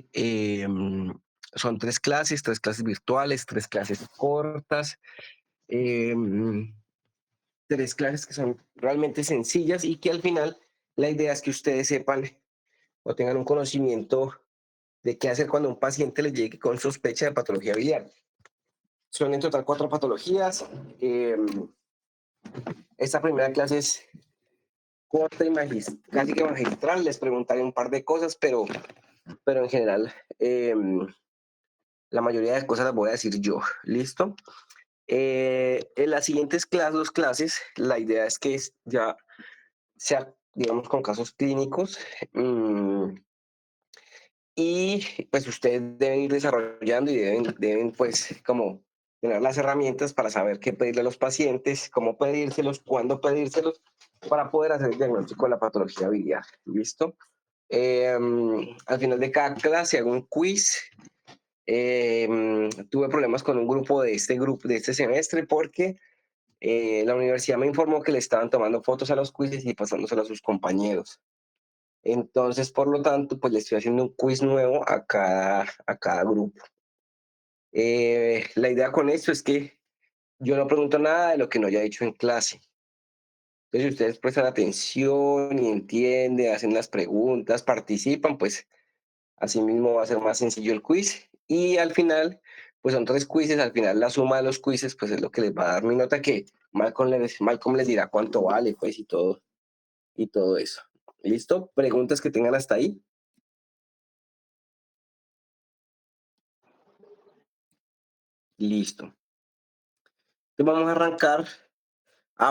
que son tres clases virtuales, tres clases cortas, em, tres clases que son realmente sencillas y que al final la idea es que ustedes sepan o tengan un conocimiento de qué hacer cuando un paciente les llegue con sospecha de patología biliar. Son en total cuatro patologías. Esta primera clase es corta y casi que magistral. Les preguntaré un par de cosas, pero en general la mayoría de cosas las voy a decir yo. ¿Listo? En las siguientes dos clases, la idea es que ya sea, digamos, con casos clínicos. Y pues ustedes deben ir desarrollando y deben pues como tener las herramientas para saber qué pedirle a los pacientes, cómo pedírselos, cuándo pedírselos, para poder hacer el diagnóstico de la patología biliar. ¿Listo? Al final de cada clase hago un quiz. Tuve problemas con un grupo de este semestre porque la universidad me informó que le estaban tomando fotos a los quizzes y pasándoselos a sus compañeros. Entonces, por lo tanto, pues le estoy haciendo un quiz nuevo a cada grupo. La idea con esto es que yo no pregunto nada de lo que no haya dicho en clase. Entonces, si ustedes prestan atención y entienden, hacen las preguntas, participan, pues así mismo va a ser más sencillo el quiz. Y al final, pues son tres quizzes, al final la suma de los quizzes, pues es lo que les va a dar mi nota, que Malcolm les dirá cuánto vale, pues y todo eso. ¿Listo? ¿Preguntas que tengan hasta ahí? Listo. Entonces vamos a arrancar.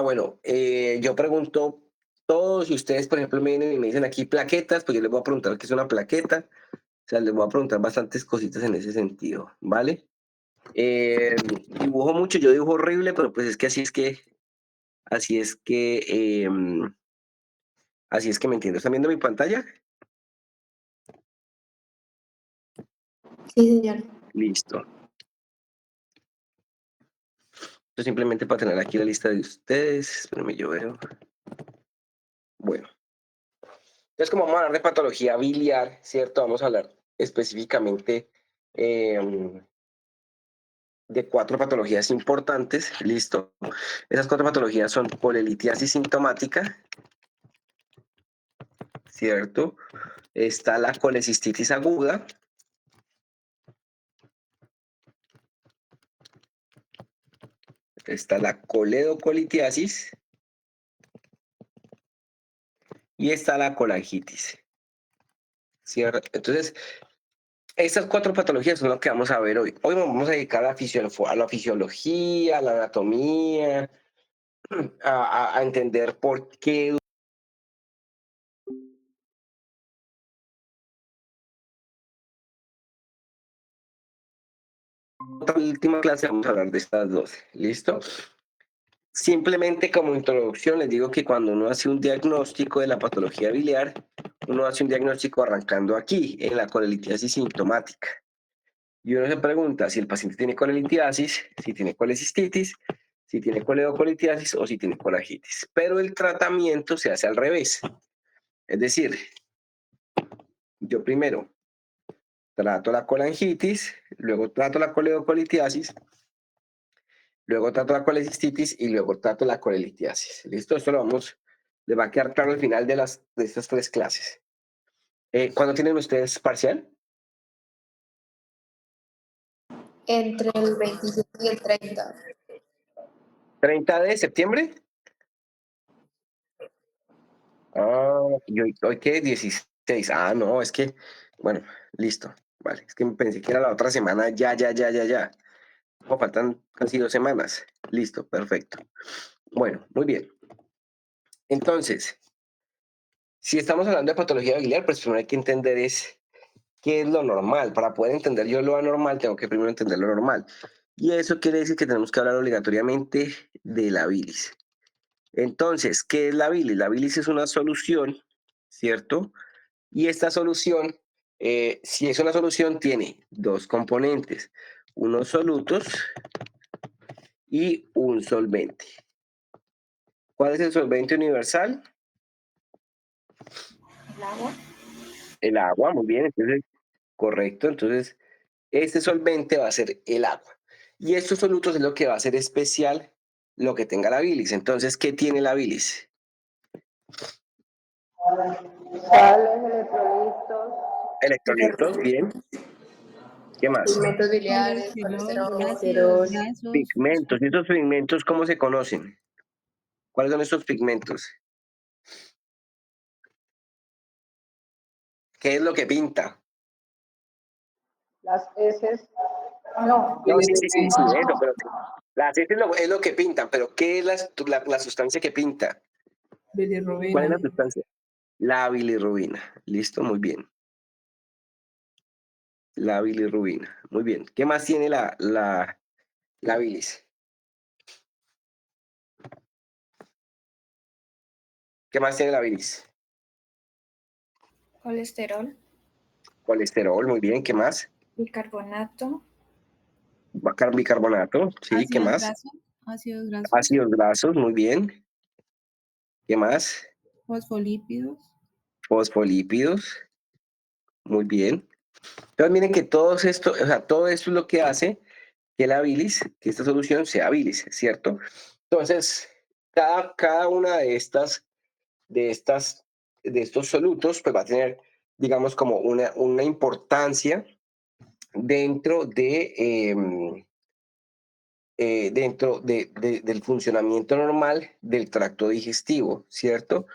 Bueno, yo pregunto todos, y ustedes, por ejemplo, me vienen y me dicen aquí plaquetas, pues yo les voy a preguntar qué es una plaqueta. O sea, les voy a preguntar bastantes cositas en ese sentido, ¿vale? Dibujo mucho, yo dibujo horrible, pero pues es que así es que, así es que me entiendo. ¿Están viendo mi pantalla? Sí, señor. Listo. Esto simplemente para tener aquí la lista de ustedes. Espérenme, yo veo. Bueno. Entonces, como vamos a hablar de patología biliar, ¿cierto? Vamos a hablar específicamente de cuatro patologías importantes. Listo. Esas cuatro patologías son colelitiasis sintomática, ¿cierto? Está la colecistitis aguda. Está la coledocolitiasis y está la colangitis, ¿cierto? Entonces, estas cuatro patologías son lo que vamos a ver hoy. Hoy nos vamos a dedicar a la fisiología, a la anatomía, a entender por qué. La última clase vamos a hablar de estas dos. ¿Listo? Simplemente como introducción les digo que cuando uno hace un diagnóstico de la patología biliar, uno hace un diagnóstico arrancando aquí, en la colelitiasis sintomática. Y uno se pregunta si el paciente tiene colelitiasis, si tiene colecistitis, si tiene coledocolitiasis o si tiene colangitis. Pero el tratamiento se hace al revés. Es decir, yo primero trato la colangitis, luego trato la coledocolitiasis, luego trato la colecistitis y luego trato la colelitiasis. ¿Listo? Esto le va a quedar claro al final de estas tres clases. ¿Cuándo tienen ustedes parcial? Entre el 27 y el 30. ¿30 de septiembre? ¿Y hoy qué? 16. No, es que, bueno, listo. Vale, es que pensé que era la otra semana, ya. No, faltan casi 2 semanas. Listo, perfecto. Bueno, muy bien. Entonces, si estamos hablando de patología biliar, pues primero hay que entender qué es lo normal. Para poder entender yo lo anormal, tengo que primero entender lo normal. Y eso quiere decir que tenemos que hablar obligatoriamente de la bilis. Entonces, ¿qué es la bilis? La bilis es una solución, ¿cierto? Y esta solución, si es una solución, tiene dos componentes, unos solutos y un solvente. ¿Cuál es el solvente universal? ¿El agua? El agua, muy bien. Entonces, Correcto. Entonces, este solvente va a ser el agua. Y estos solutos es lo que va a hacer especial lo que tenga la bilis. Entonces, ¿qué tiene la bilis? Sales, electrolitos, Electrolitos, bien. ¿Qué más? pigmentos biliares, Colesterol, colesterol, ácidos colesterol, grasos, Pigmentos. ¿Y estos pigmentos cómo se conocen? ¿Cuáles son estos pigmentos? ¿Qué es lo que pinta? las heces, no, No, sí, sí, sí, sí, eso, pero las heces es lo que pintan, pero ¿qué es la sustancia que pinta? ¿Cuál es la bilirrubina, sustancia? La bilirrubina. Listo, muy bien. La bilirrubina. Muy bien. ¿Qué más tiene la bilis? ¿Qué más tiene la bilis? colesterol, Colesterol, muy bien. ¿Qué más? bicarbonato, Bicarbonato, sí. ¿Qué ácidos más? grasos, ácidos grasos, Ácidos grasos, muy bien. ¿Qué más? fosfolípidos, Fosfolípidos, muy bien. Entonces miren que todo esto, o sea, todo esto es lo que hace que la bilis, que esta solución sea bilis, ¿cierto? Entonces, cada una de de estos solutos, pues va a tener, digamos, como una importancia dentro del funcionamiento normal del tracto digestivo, ¿cierto?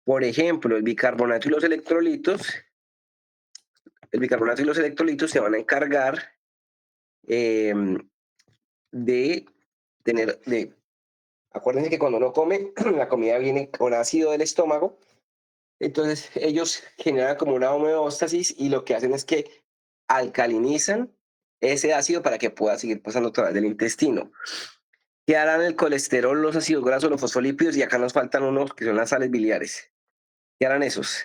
Por ejemplo, el bicarbonato y los electrolitos se van a encargar eh, de acuérdense que cuando uno come, la comida viene con ácido del estómago, entonces ellos generan como una homeostasis y lo que hacen es que alcalinizan ese ácido para que pueda seguir pasando a través del intestino. ¿Qué harán el colesterol, los ácidos grasos, los fosfolípidos? Y acá nos faltan unos que son las sales biliares. ¿Qué harán esos?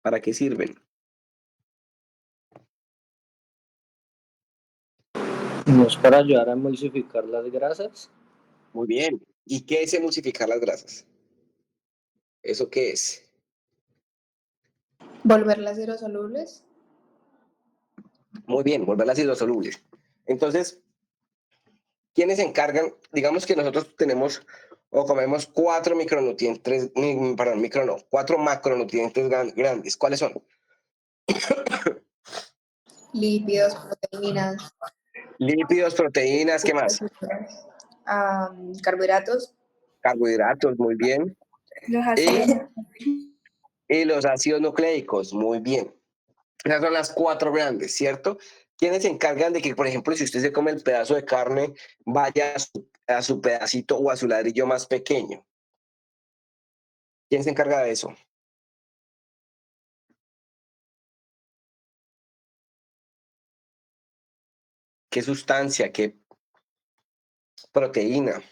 ¿Para qué sirven? ¿No es para ayudar a emulsificar las grasas? Muy bien. ¿Y qué es emulsificar las grasas? ¿Eso qué es? volverlas hidrosolubles, Muy bien, volverlas hidrosolubles. Entonces, ¿quiénes se encargan? Digamos que nosotros tenemos o comemos cuatro micronutrientes, perdón, micro no, cuatro macronutrientes grandes. ¿Cuáles son? lípidos, proteínas, Lípidos, proteínas, ¿qué más? carbohidratos, Carbohidratos, muy bien. los Y, ácidos, y los ácidos nucleicos, muy bien. Esas son las cuatro grandes, ¿cierto? ¿Quiénes se encargan de que, por ejemplo, si usted se come el pedazo de carne, vaya a su pedacito o a su ladrillo más pequeño? ¿Quién se encarga de eso? ¿Qué sustancia? ¿Qué proteína?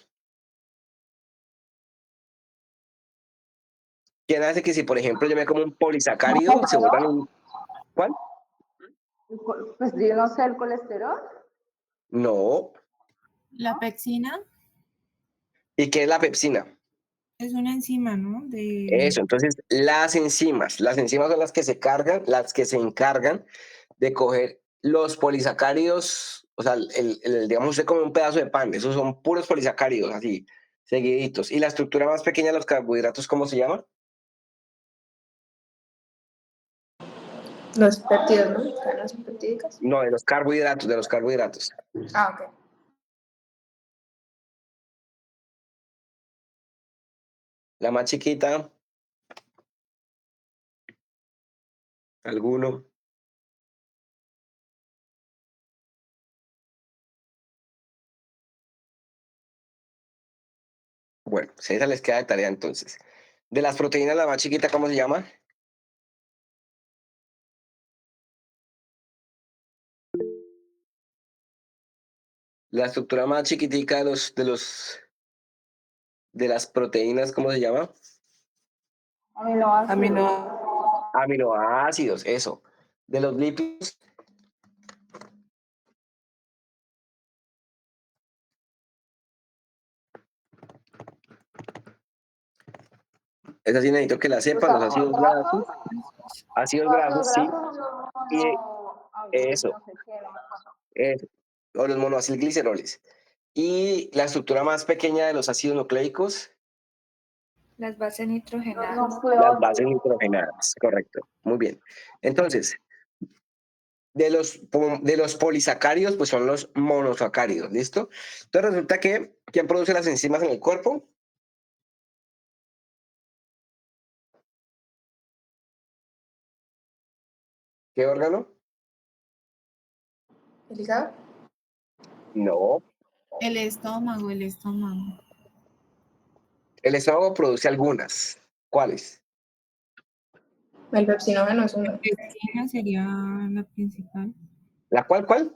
¿Quién hace que si, por ejemplo, yo me como un polisacárido, se vuelvan un... ¿Cuál? pues yo no sé, el colesterol, No. la pectina ¿Y qué es la pepsina? es una enzima, ¿no? De Eso, entonces las enzimas son las que se encargan de coger los polisacáridos, o sea, digamos, usted come un pedazo de pan, esos son puros polisacáridos, así, seguiditos. Y la estructura más pequeña de los carbohidratos, ¿cómo se llama? los péptidos, ¿no? Cadenas peptídicas. No, de los carbohidratos. Ok. La más chiquita, alguno. Bueno, si esa les queda de tarea entonces. De las proteínas, la más chiquita, ¿cómo se llama? La estructura más chiquitica de las proteínas, ¿cómo se llama? aminoácidos, aminoácidos. Aminoácidos, eso. De los lípidos, esa sí necesito que la los sepan, los ácidos grasos. carbohidratos, Ácidos Los grasos, ácidos sí. grasos son los Y eso, no sé qué, no me acuerdo. o los monoacilgliceroles. Y la estructura más pequeña de los ácidos nucleicos, Las bases Los nitrogenadas. las bases nucleótidos. nitrogenadas, correcto. Muy bien. Entonces, de los polisacáridos, pues son los monosacáridos, ¿listo? Entonces resulta que, ¿quién produce las enzimas en el cuerpo? ¿Qué órgano? ¿El hígado? No. El estómago, el estómago. El estómago produce algunas. ¿Cuáles? El pepsinógeno es uno. Pepsina sería la principal. ¿La cuál?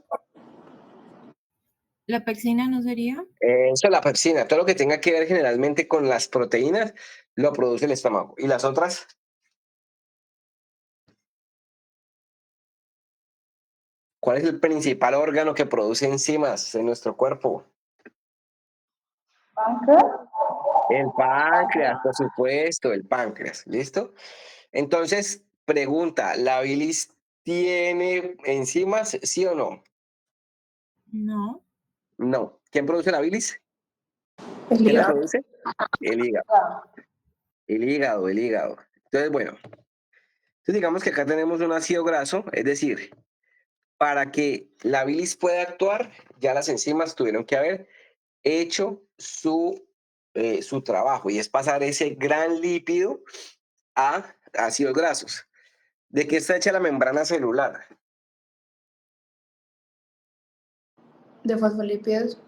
¿La pepsina no sería? Eso, la pepsina. Todo lo que tenga que ver generalmente con las proteínas, lo produce el estómago. ¿Y las otras? ¿Cuál es el principal órgano que produce enzimas en nuestro cuerpo? ¿Páncreas? El páncreas, por supuesto, el páncreas. ¿Listo? Entonces, pregunta, ¿la bilis tiene enzimas, sí o no? No. No. ¿Quién produce la bilis? El ¿Quién la hígado. produce? El hígado. El hígado. Entonces, bueno, entonces digamos que acá tenemos un ácido graso, es decir, para que la bilis pueda actuar, ya las enzimas tuvieron que haber hecho su trabajo, y es pasar ese gran lípido a ácidos grasos. ¿De qué está hecha la membrana celular? De fosfolípidos.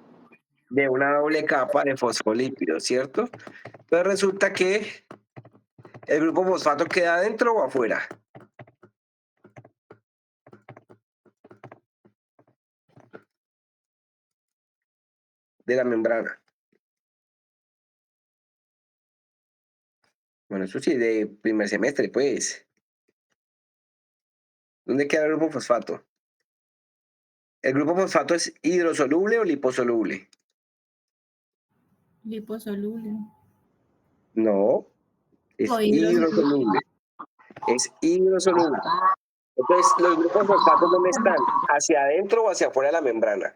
De una doble capa de fosfolípidos, ¿cierto? Entonces resulta que el grupo fosfato queda adentro o afuera de la membrana. Bueno, eso sí, de primer semestre, pues. ¿Dónde queda el grupo fosfato? ¿El grupo fosfato es hidrosoluble o liposoluble? Liposoluble. No, O es hidrosoluble. hidrosoluble. Es hidrosoluble. Entonces, ¿los grupos fosfatos dónde están? ¿Hacia adentro o hacia afuera de la membrana?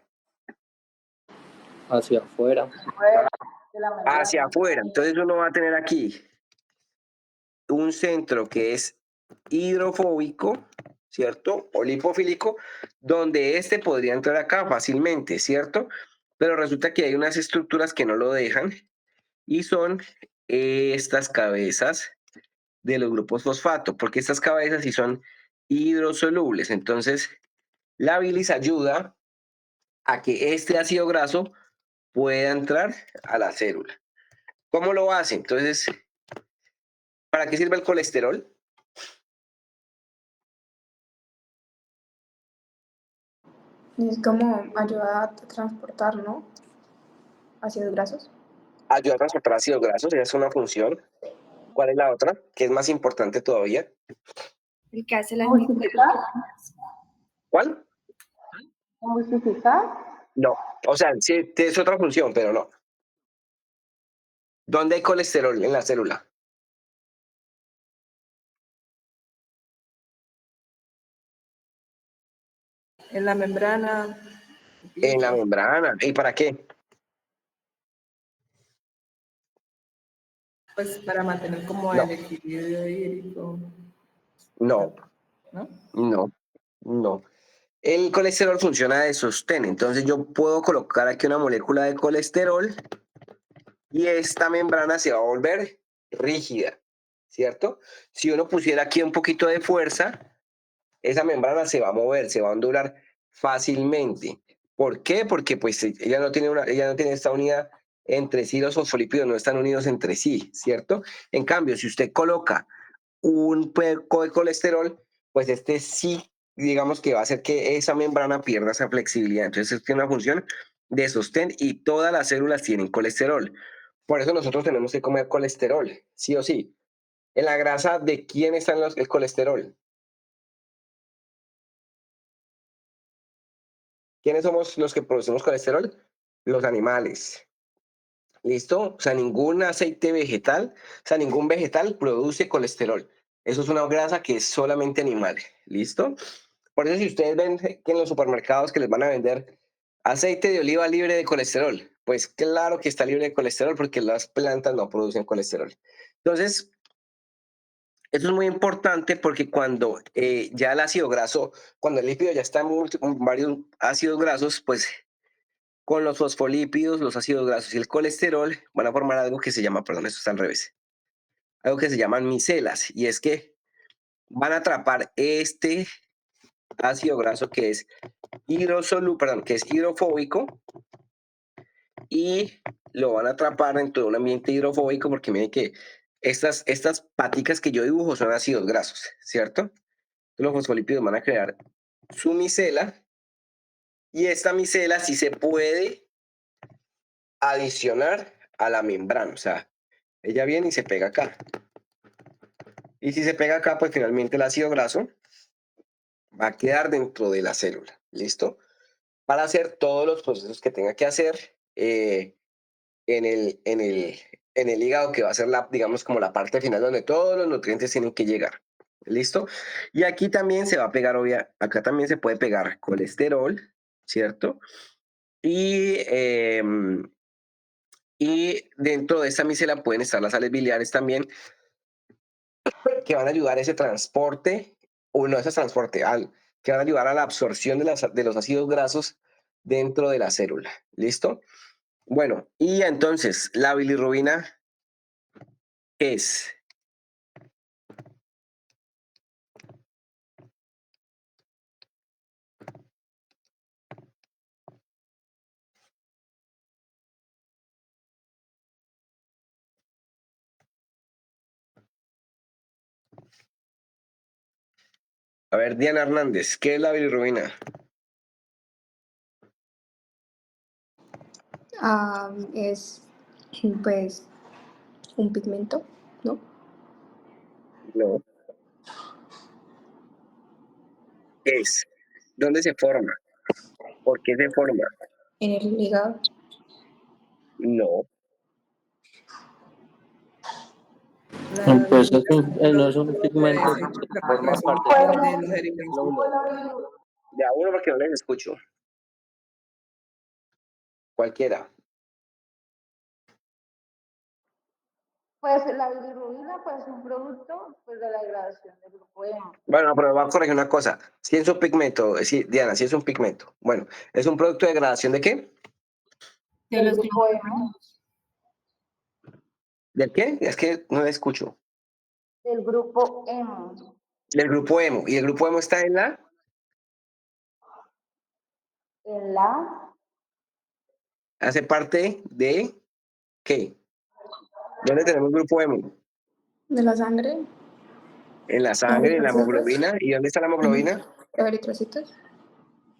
hacia afuera. Fuera de la Hacia membrana. afuera. Entonces uno va a tener aquí un centro que es hidrofóbico, ¿cierto? O lipofílico, donde este podría entrar acá fácilmente, ¿cierto? Pero resulta que hay unas estructuras que no lo dejan y son estas cabezas de los grupos fosfato, porque estas cabezas sí son hidrosolubles. Entonces, la bilis ayuda a que este ácido graso pueda entrar a la célula. ¿Cómo lo hace? Entonces, ¿para qué sirve el colesterol? Y es como ayuda a transportar, ¿no? Ácidos grasos. Ayuda a transportar ácidos grasos, esa es una función. ¿Cuál es la otra? Que es más importante todavía. El que hace las ¿Emulsificar? ¿Cuál? ¿Emulsificar? No. O sea, sí, es otra función, pero no. ¿Dónde hay colesterol en la célula? En la membrana. En la membrana. ¿Y para qué? Pues para mantener como No, el equilibrio hídrico, no, ¿no? no, no. El colesterol funciona de sostén. Entonces yo puedo colocar aquí una molécula de colesterol y esta membrana se va a volver rígida, ¿cierto? Si uno pusiera aquí un poquito de fuerza, esa membrana se va a mover, se va a ondular fácilmente. ¿Por qué? Porque pues ella no tiene esta unidad entre sí, los fosfolípidos no están unidos entre sí, ¿cierto? En cambio, si usted coloca un poco de colesterol, pues este sí, digamos que va a hacer que esa membrana pierda esa flexibilidad. Entonces, tiene una función de sostén y todas las células tienen colesterol. Por eso nosotros tenemos que comer colesterol, sí o sí. En la grasa, ¿de quién está el colesterol? ¿Quiénes somos los que producimos colesterol? Los animales. ¿Listo? O sea, ningún aceite vegetal, o sea, ningún vegetal produce colesterol. Eso es una grasa que es solamente animal. ¿Listo? Por eso si ustedes ven que en los supermercados que les van a vender aceite de oliva libre de colesterol, pues claro que está libre de colesterol porque las plantas no producen colesterol. Entonces, eso es muy importante porque cuando ya el ácido graso, cuando el lípido ya está en varios ácidos grasos, pues con los fosfolípidos, los ácidos grasos y el colesterol van a formar algo que se llama, perdón, eso está al revés, algo que se llaman micelas. Y es que van a atrapar este ácido graso que es que es hidrofóbico y lo van a atrapar dentro de un ambiente hidrofóbico porque miren que estas paticas que yo dibujo son ácidos grasos, ¿cierto? Los fosfolípidos van a crear su micela y esta micela sí se puede adicionar a la membrana, o sea, ella viene y se pega acá. Y si se pega acá, pues finalmente el ácido graso va a quedar dentro de la célula, ¿listo? Para hacer todos los procesos que tenga que hacer en el hígado, que va a ser digamos, como la parte final donde todos los nutrientes tienen que llegar. ¿Listo? Y aquí también se va a pegar, acá también se puede pegar colesterol, ¿cierto? Y dentro de esta micela pueden estar las sales biliares también, que van a ayudar a ese transporte, o no ese transporte, que van a ayudar a la absorción de los ácidos grasos dentro de la célula. ¿Listo? Bueno, y entonces, la bilirrubina es A ver, Diana Hernández, ¿qué es la bilirrubina? Es pues un pigmento, ¿no? No. Es. ¿Dónde se forma? ¿Por qué se forma? En el hígado. No. La Pues bilirrubina es un no es un producto pigmento de que la forma secreción parte de de los los eritrocitos. glóbulos. Ya uno porque no les escucho. Cualquiera. Pues la bilirrubina pues, es un producto pues, de la degradación del grupo hemo. Bueno, pero voy a corregir una cosa. Si es un pigmento, sí, Diana, si es un pigmento. Bueno, ¿es un producto de degradación de qué? De Del los grupo hemo. glóbulos. ¿Del qué? Es que no le escucho. Del grupo hemo. Del grupo hemo. ¿Y el grupo hemo está en la? En la ¿Hace parte de qué? ¿Dónde tenemos grupo hemo? De la sangre. En la Los sangre, en la eritrocitos. hemoglobina. ¿Y dónde está la Ujú. hemoglobina? Los eritrocitos.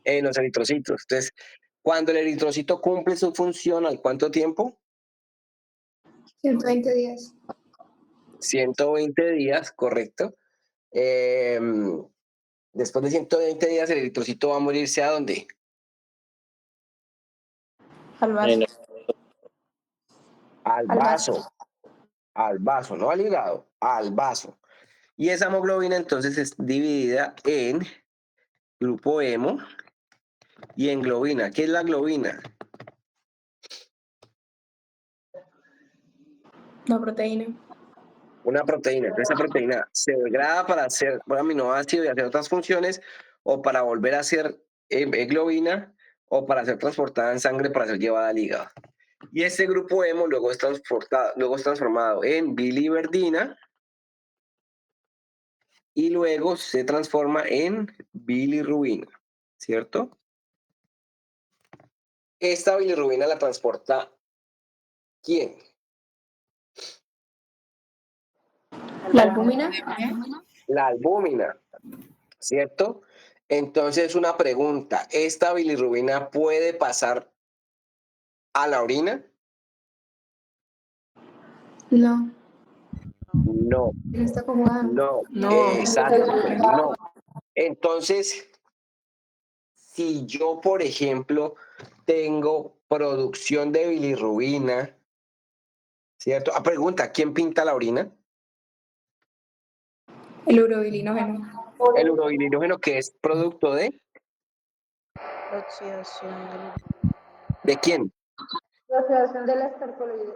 En los eritrocitos. Entonces, cuando el eritrocito cumple su función, ¿al cuánto tiempo? 120 días. 120 días, correcto. Eh, Después de 120 días, el eritrocito va a morirse ¿a dónde? Al vaso. En- Al Al vaso. vaso. Al vaso, no al hígado, al vaso. Y esa hemoglobina entonces es dividida en grupo hemo y en globina. ¿Qué es la globina? La proteína. Una proteína. Entonces, esa proteína se degrada para hacer un aminoácido y hacer otras funciones, o para volver a ser globina, o para ser transportada en sangre para ser llevada al hígado. Y este grupo hemo luego es transformado en biliverdina y luego se transforma en bilirrubina, ¿cierto? Esta bilirrubina la transporta ¿quién? La albúmina. La albúmina, ¿cierto? Entonces, una pregunta, ¿esta bilirrubina puede pasar a la orina? No. No, No está acomodada. no, No, exacto, pues no. Entonces, si yo, por ejemplo, tengo producción de bilirrubina, ¿cierto? Pregunta, ¿quién pinta la orina? El urobilinógeno. El urobilinógeno, que es producto Oxidación ¿de quién? La oxidación de la estercolina.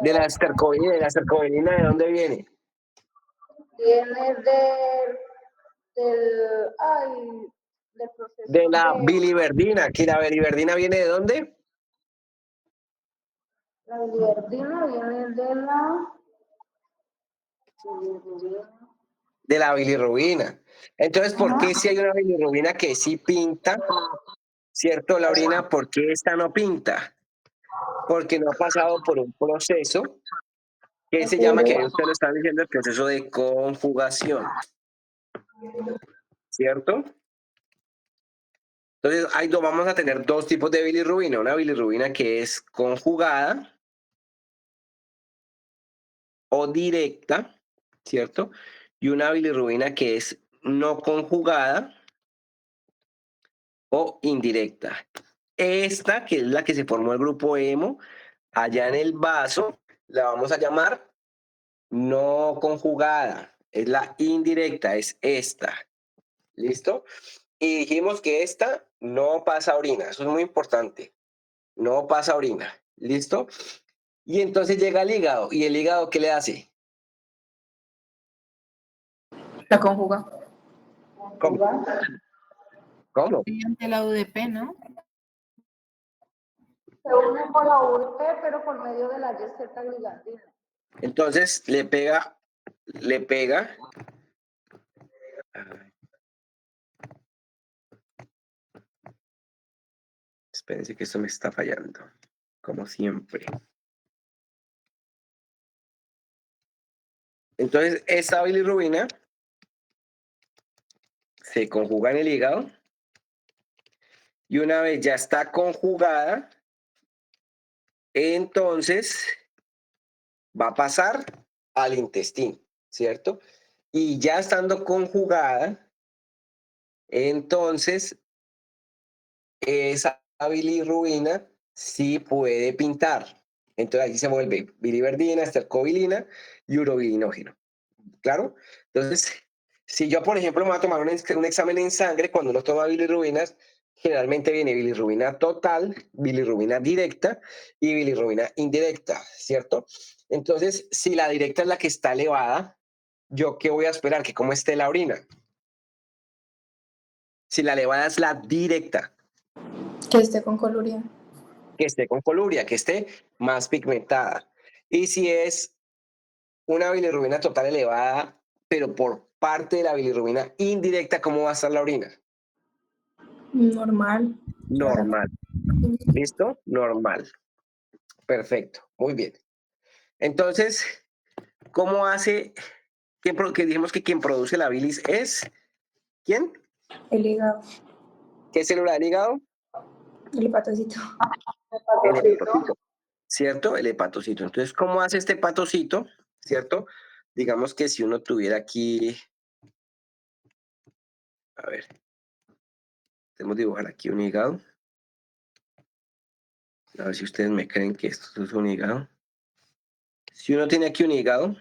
De la estercobilina. ¿De la estercobilina de dónde viene? Viene del proceso De la de biliverdina. ¿Que la biliverdina viene de dónde? la biliverdina, viene de la De la bilirrubina. Entonces, ¿por Ajá. qué si hay una bilirrubina que sí pinta, cierto, la orina, por qué esta no pinta? Porque no ha pasado por un proceso que se llama, que usted lo está diciendo, el proceso de conjugación, ¿cierto? Entonces, vamos a tener dos tipos de bilirrubina. Una bilirrubina que es conjugada o directa, ¿cierto? Y una bilirrubina que es no conjugada o indirecta. Esta, que es la que se formó el grupo hemo, allá en el vaso, la vamos a llamar no conjugada. Es la indirecta, es esta. ¿Listo? Y dijimos que esta no pasa orina. Eso es muy importante. No pasa orina. ¿Listo? Y entonces llega el hígado. ¿Y el hígado qué le hace? La conjuga. ¿Cómo? ¿Cómo? Mediante la UDP, ¿no? se une con la UDP, pero por medio de la Y-Z-gligadina. Entonces le pega. Espérense que esto me está fallando. Como siempre. Entonces, esta bilirrubina se conjuga en el hígado. Y una vez ya está conjugada, entonces va a pasar al intestino, ¿cierto? Y ya estando conjugada, entonces esa bilirrubina sí puede pintar. Entonces ahí se vuelve biliverdina, estercobilina y urobilinógeno. ¿Claro? Entonces, si yo, por ejemplo, me voy a tomar un examen en sangre, cuando uno toma bilirrubinas, generalmente viene bilirrubina total, bilirrubina directa y bilirrubina indirecta, ¿cierto? Entonces, si la directa es la que está elevada, ¿yo qué voy a esperar? Que cómo esté la orina. Si la elevada es la directa, Que esté con coluria. que esté con coluria, que esté más pigmentada. Y si es una bilirrubina total elevada, pero por parte de la bilirrubina indirecta, ¿cómo va a estar la orina? Normal. Normal. ¿Listo? Normal. Perfecto. Muy bien. Entonces, ¿cómo hace? Que dijimos que quien produce la bilis es ¿quién? El hígado. ¿Qué célula del hígado? El hepatocito. El hepatocito. ¿Cierto? El hepatocito. Entonces, ¿cómo hace este hepatocito? ¿Cierto? Digamos que si uno tuviera aquí, a ver, podemos dibujar aquí un hígado. A ver si ustedes me creen que esto es un hígado. Si uno tiene aquí un hígado,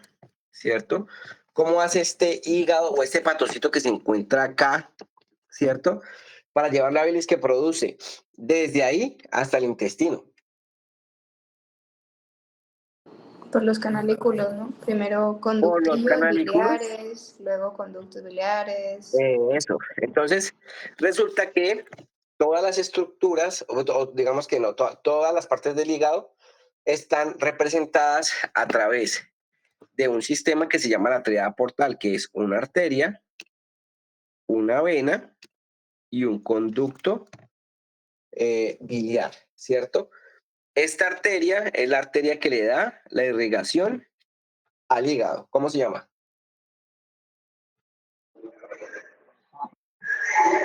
¿cierto? ¿Cómo hace este hígado o este hepatocito que se encuentra acá, ¿cierto? Para llevar la bilis que produce desde ahí hasta el intestino. Por los canalículos, ¿no? Primero Por los conductivos canalículos. biliares, luego conductos biliares. Eso. Entonces, resulta que todas las estructuras, o digamos que no, todas las partes del hígado están representadas a través de un sistema que se llama la tríada portal, que es una arteria, una vena y un conducto biliar, ¿cierto? Esta arteria es la arteria que le da la irrigación al hígado. ¿Cómo se llama?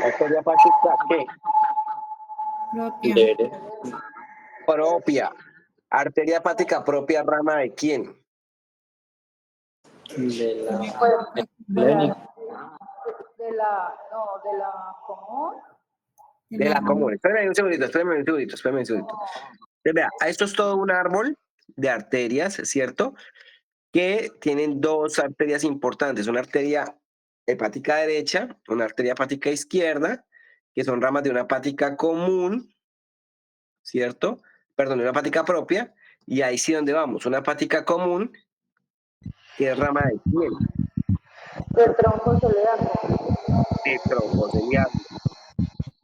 Arteria hepática, ¿qué? Propia. Propia. Arteria hepática propia, ¿rama de quién? De la Plénica. De la común. De la común. Espérame un segundito. Entonces, vea, esto es todo un árbol de arterias, ¿cierto? que tienen dos arterias importantes, una arteria hepática derecha, una arteria hepática izquierda, que son ramas de una hepática común, ¿cierto? Perdón, de una hepática propia, y ahí sí donde vamos, una hepática común, que es rama de quién, Del tronco celíaco. de tronco celíaco.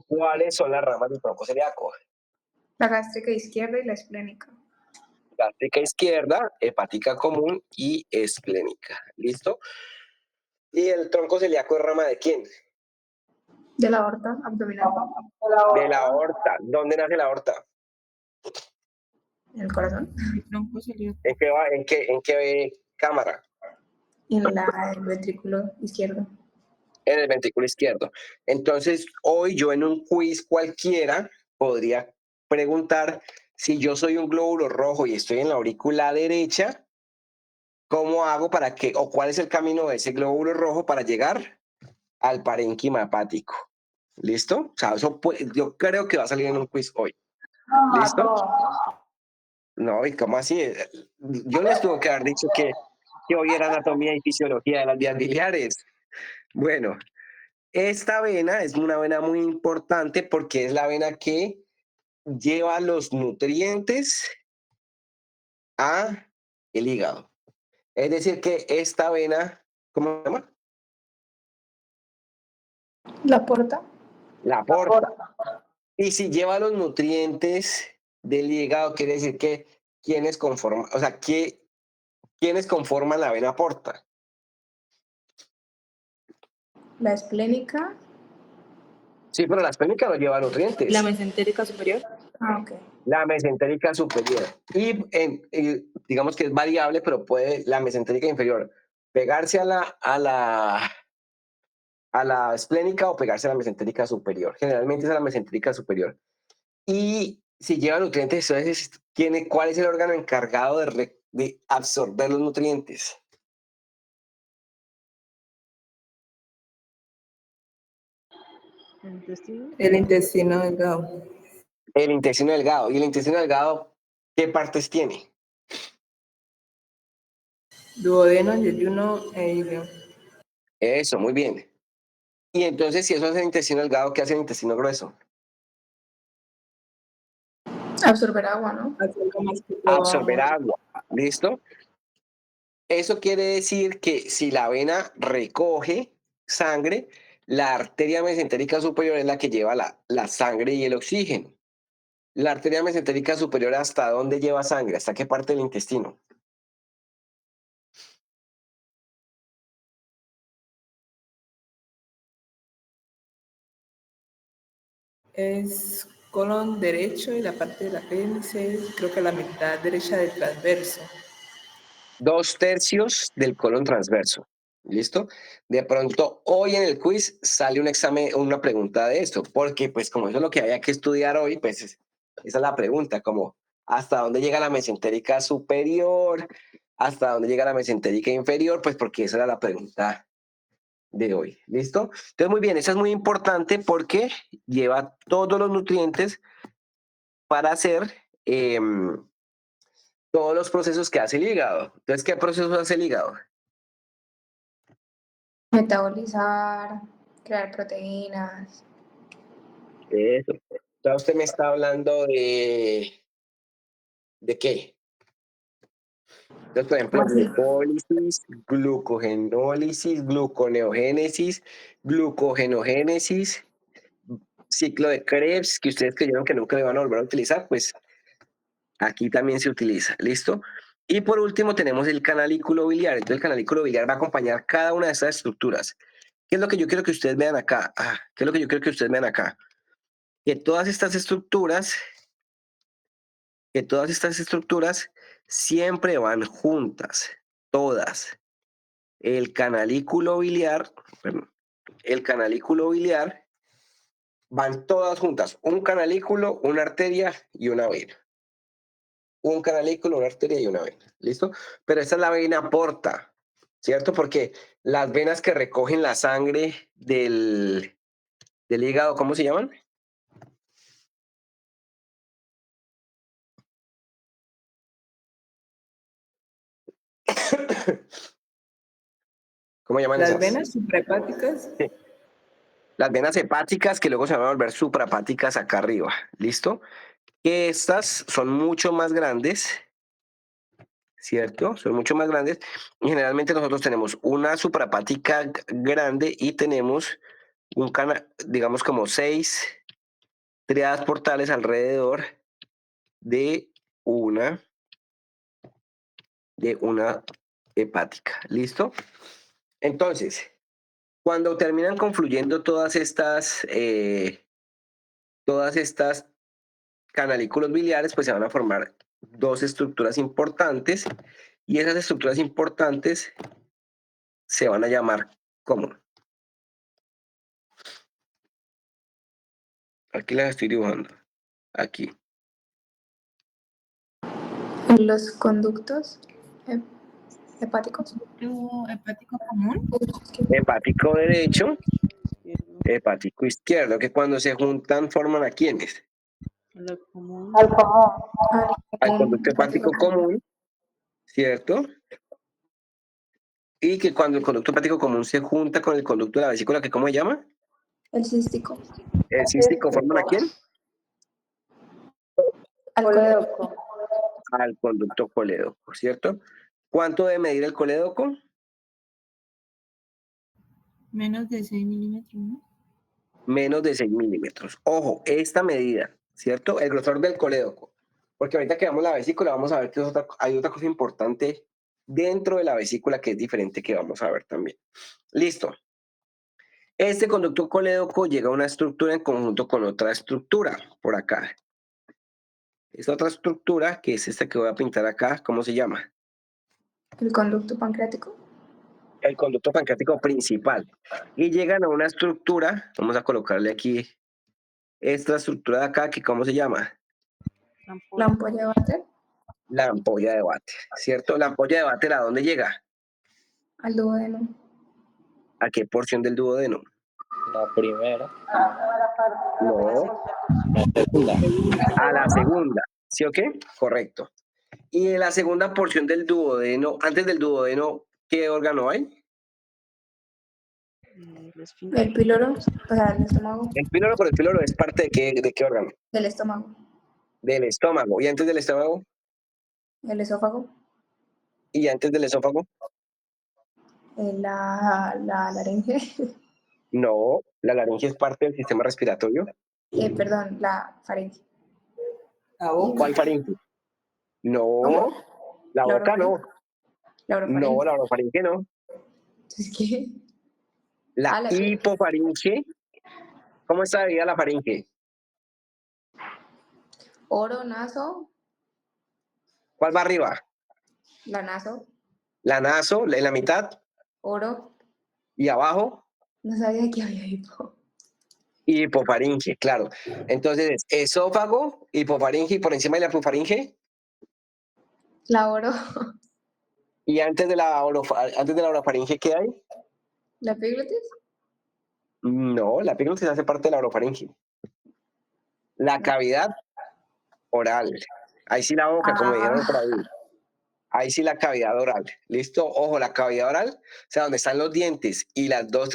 ¿Cuáles son las ramas del tronco celíaco? La gástrica izquierda y la esplénica. Gástrica izquierda, hepática común y esplénica. ¿Listo? ¿Y el tronco celíaco es rama de quién? De la aorta abdominal. De la aorta. ¿Dónde nace la aorta? En el corazón. El tronco celíaco. ¿En qué va? ¿En qué cámara? Y en el ventrículo izquierdo. En el ventrículo izquierdo. Entonces, hoy yo en un quiz cualquiera podría preguntar si yo soy un glóbulo rojo y estoy en la aurícula derecha, ¿cómo hago para que, o cuál es el camino de ese glóbulo rojo para llegar al parénquima hepático? ¿Listo? O sea, yo creo que va a salir en un quiz hoy. ¿Listo? No, ¿y cómo así? Yo les tuve que haber dicho que hoy era anatomía y fisiología de las vías biliares. Bueno, esta vena es una vena muy importante porque es la vena que lleva los nutrientes a el hígado. Es decir, que esta vena, ¿cómo se llama? La porta. La porta. Y si lleva los nutrientes del hígado, quiere decir que quienes conforman, o sea, ¿quiénes conforman la vena porta? La esplénica. Sí, pero la esplénica no lleva nutrientes. La mesentérica superior. Ah, ok. La mesentérica superior. Y digamos que es variable, pero puede la mesentérica inferior pegarse a la esplénica o pegarse a la mesentérica superior. Generalmente es a la mesentérica superior. Y si lleva nutrientes, entonces, ¿cuál es el órgano encargado de absorber los nutrientes? El intestino. El intestino delgado. El intestino delgado. ¿Y el intestino delgado qué partes tiene? Duodeno, yeyuno e ilio. Eso, muy bien. Y entonces, si eso es el intestino delgado, ¿qué hace el intestino grueso? Absorber agua, ¿no? Hacerlo más que todo Absorber agua. agua. ¿Listo? Eso quiere decir que si la vena recoge sangre, la arteria mesentérica superior es la que lleva la sangre y el oxígeno. La arteria mesentérica superior, ¿hasta dónde lleva sangre? ¿Hasta qué parte del intestino? Es colon derecho y la parte del apéndice, creo que la mitad derecha del transverso. 2/3 del colon transverso. ¿Listo? De pronto, hoy en el quiz sale un examen, una pregunta de esto, porque pues como eso es lo que había que estudiar hoy, pues esa es la pregunta, como ¿hasta dónde llega la mesentérica superior? ¿Hasta dónde llega la mesentérica inferior? Pues porque esa era la pregunta de hoy. ¿Listo? Entonces, muy bien, esa es muy importante porque lleva todos los nutrientes para hacer todos los procesos que hace el hígado. Entonces, ¿qué procesos hace el hígado? Metabolizar, crear proteínas. Eso. Entonces, usted me está hablando ¿de qué? Entonces, por ejemplo, ¿Cómo así? glucólisis, glucogenólisis, gluconeogénesis, glucogenogénesis, ciclo de Krebs, que ustedes creyeron que nunca le van a volver a utilizar, pues aquí también se utiliza. ¿Listo? Y por último tenemos el canalículo biliar. Entonces, el canalículo biliar va a acompañar cada una de estas estructuras. ¿Qué es lo que yo quiero que ustedes vean acá? ¿Qué es lo que yo quiero que ustedes vean acá? Que todas estas estructuras siempre van juntas, todas. El canalículo biliar, van todas juntas, un canalículo, una arteria y una vena. Un canalículo, una arteria y una vena, ¿listo? Pero esta es la vena porta, ¿cierto? Porque las venas que recogen la sangre del hígado, ¿cómo se llaman? ¿Cómo llaman Las esas? venas suprahepáticas. Las venas hepáticas que luego se van a volver suprahepáticas acá arriba. ¿Listo? Que estas son mucho más grandes, ¿cierto? Son mucho más grandes. Y generalmente nosotros tenemos una suprahepática grande y tenemos un canal, digamos como 6 triadas portales alrededor de una hepática. ¿Listo? Entonces, cuando terminan confluyendo todas estas canalículos biliares, pues se van a formar dos estructuras importantes y esas estructuras importantes se van a llamar ¿cómo? Aquí las estoy dibujando. Aquí. Los conductos hepáticos. ¿Tubo hepático común? Hepático derecho, hepático izquierdo, que cuando se juntan forman a quiénes? Lo común. Al común. Al conducto hepático común, ¿cierto? Y que cuando el conducto hepático común se junta con el conducto de la vesícula, ¿cómo se llama? El cístico. El cístico, ¿forman a quién? Al Colédoco. Al conducto colédoco, ¿cierto? ¿Cuánto debe medir el colédoco? Menos de 6 milímetros, ¿no? Menos de 6 milímetros. Ojo, esta medida, ¿cierto? El grosor del colédoco. Porque ahorita que veamos la vesícula, vamos a ver que hay otra cosa importante dentro de la vesícula que es diferente que vamos a ver también. Listo. Este conducto colédoco llega a una estructura en conjunto con otra estructura, por acá. Esta otra estructura, que es esta que voy a pintar acá, ¿cómo se llama? El conducto pancreático. El conducto pancreático principal. Y llegan a una estructura, vamos a colocarle aquí esta estructura de acá, que ¿cómo se llama? La ampolla de Vater. La ampolla de Vater, ¿cierto? La ampolla de Vater, ¿a dónde llega? Al duodeno. ¿A qué porción del duodeno? La primera, No, la segunda. a la segunda, ¿sí o qué? Correcto. Y en la segunda porción del duodeno, antes del duodeno, ¿qué órgano hay? El esfínter. El píloro. O sea, el estómago. El píloro, pero el píloro es parte de qué órgano? Del estómago. Del estómago. ¿Y antes del estómago? El esófago. ¿Y antes del esófago? La laringe. No, la laringe es parte del sistema respiratorio. Perdón, la faringe. La boca. ¿Cuál faringe? No, ¿Cómo? la La boca no. La No, orofaringe. la orofaringe no. Entonces, ¿qué? La La hipofaringe. ¿Cómo está dividida la faringe? oro, naso, ¿Cuál va arriba? la naso, La naso, en la mitad, oro. y abajo, No sabía que había hipo. hipofaringe, claro. Entonces, esófago, hipofaringe, y por encima de la hipofaringe, La oro, y antes de antes de la orofaringe, ¿qué hay? la epiglotis. No, la epiglotis hace parte de la orofaringe. La cavidad oral. Ahí sí la boca, como dijeron por ahí. Ahí sí la cavidad oral. ¿Listo? Ojo, la cavidad oral, o sea, donde están los dientes y las dos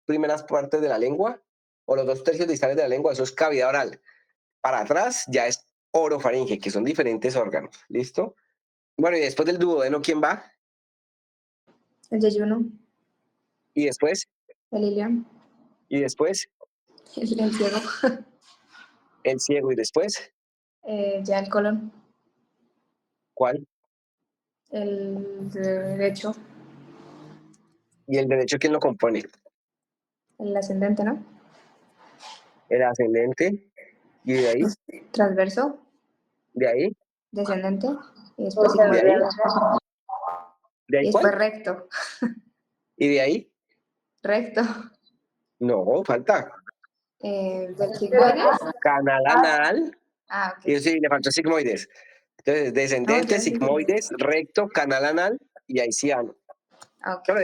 primeras partes de la lengua, o los 2 tercios distales de la lengua, eso es cavidad oral. Para atrás ya es orofaringe, que son diferentes órganos. ¿Listo? Bueno, y después del duodeno, ¿quién va? El yeyuno, Y después, el ilion, y después, el ciego, el ciego, y después, ya el colon, ¿cuál? el derecho, Y el derecho, ¿quién lo compone? el ascendente, ¿no? El ascendente, y Transverso, de ahí, descendente, y después de ahí, sigmoide, de y ahí, después ¿cuál? recto, Y de ahí, recto, no, falta. del sigmoide. Canal anal, Ok. y sí, le faltó sigmoides. Entonces, No, descendente, ya sí. sigmoides, recto, canal anal, y ahí sí ano. Ok. Claro,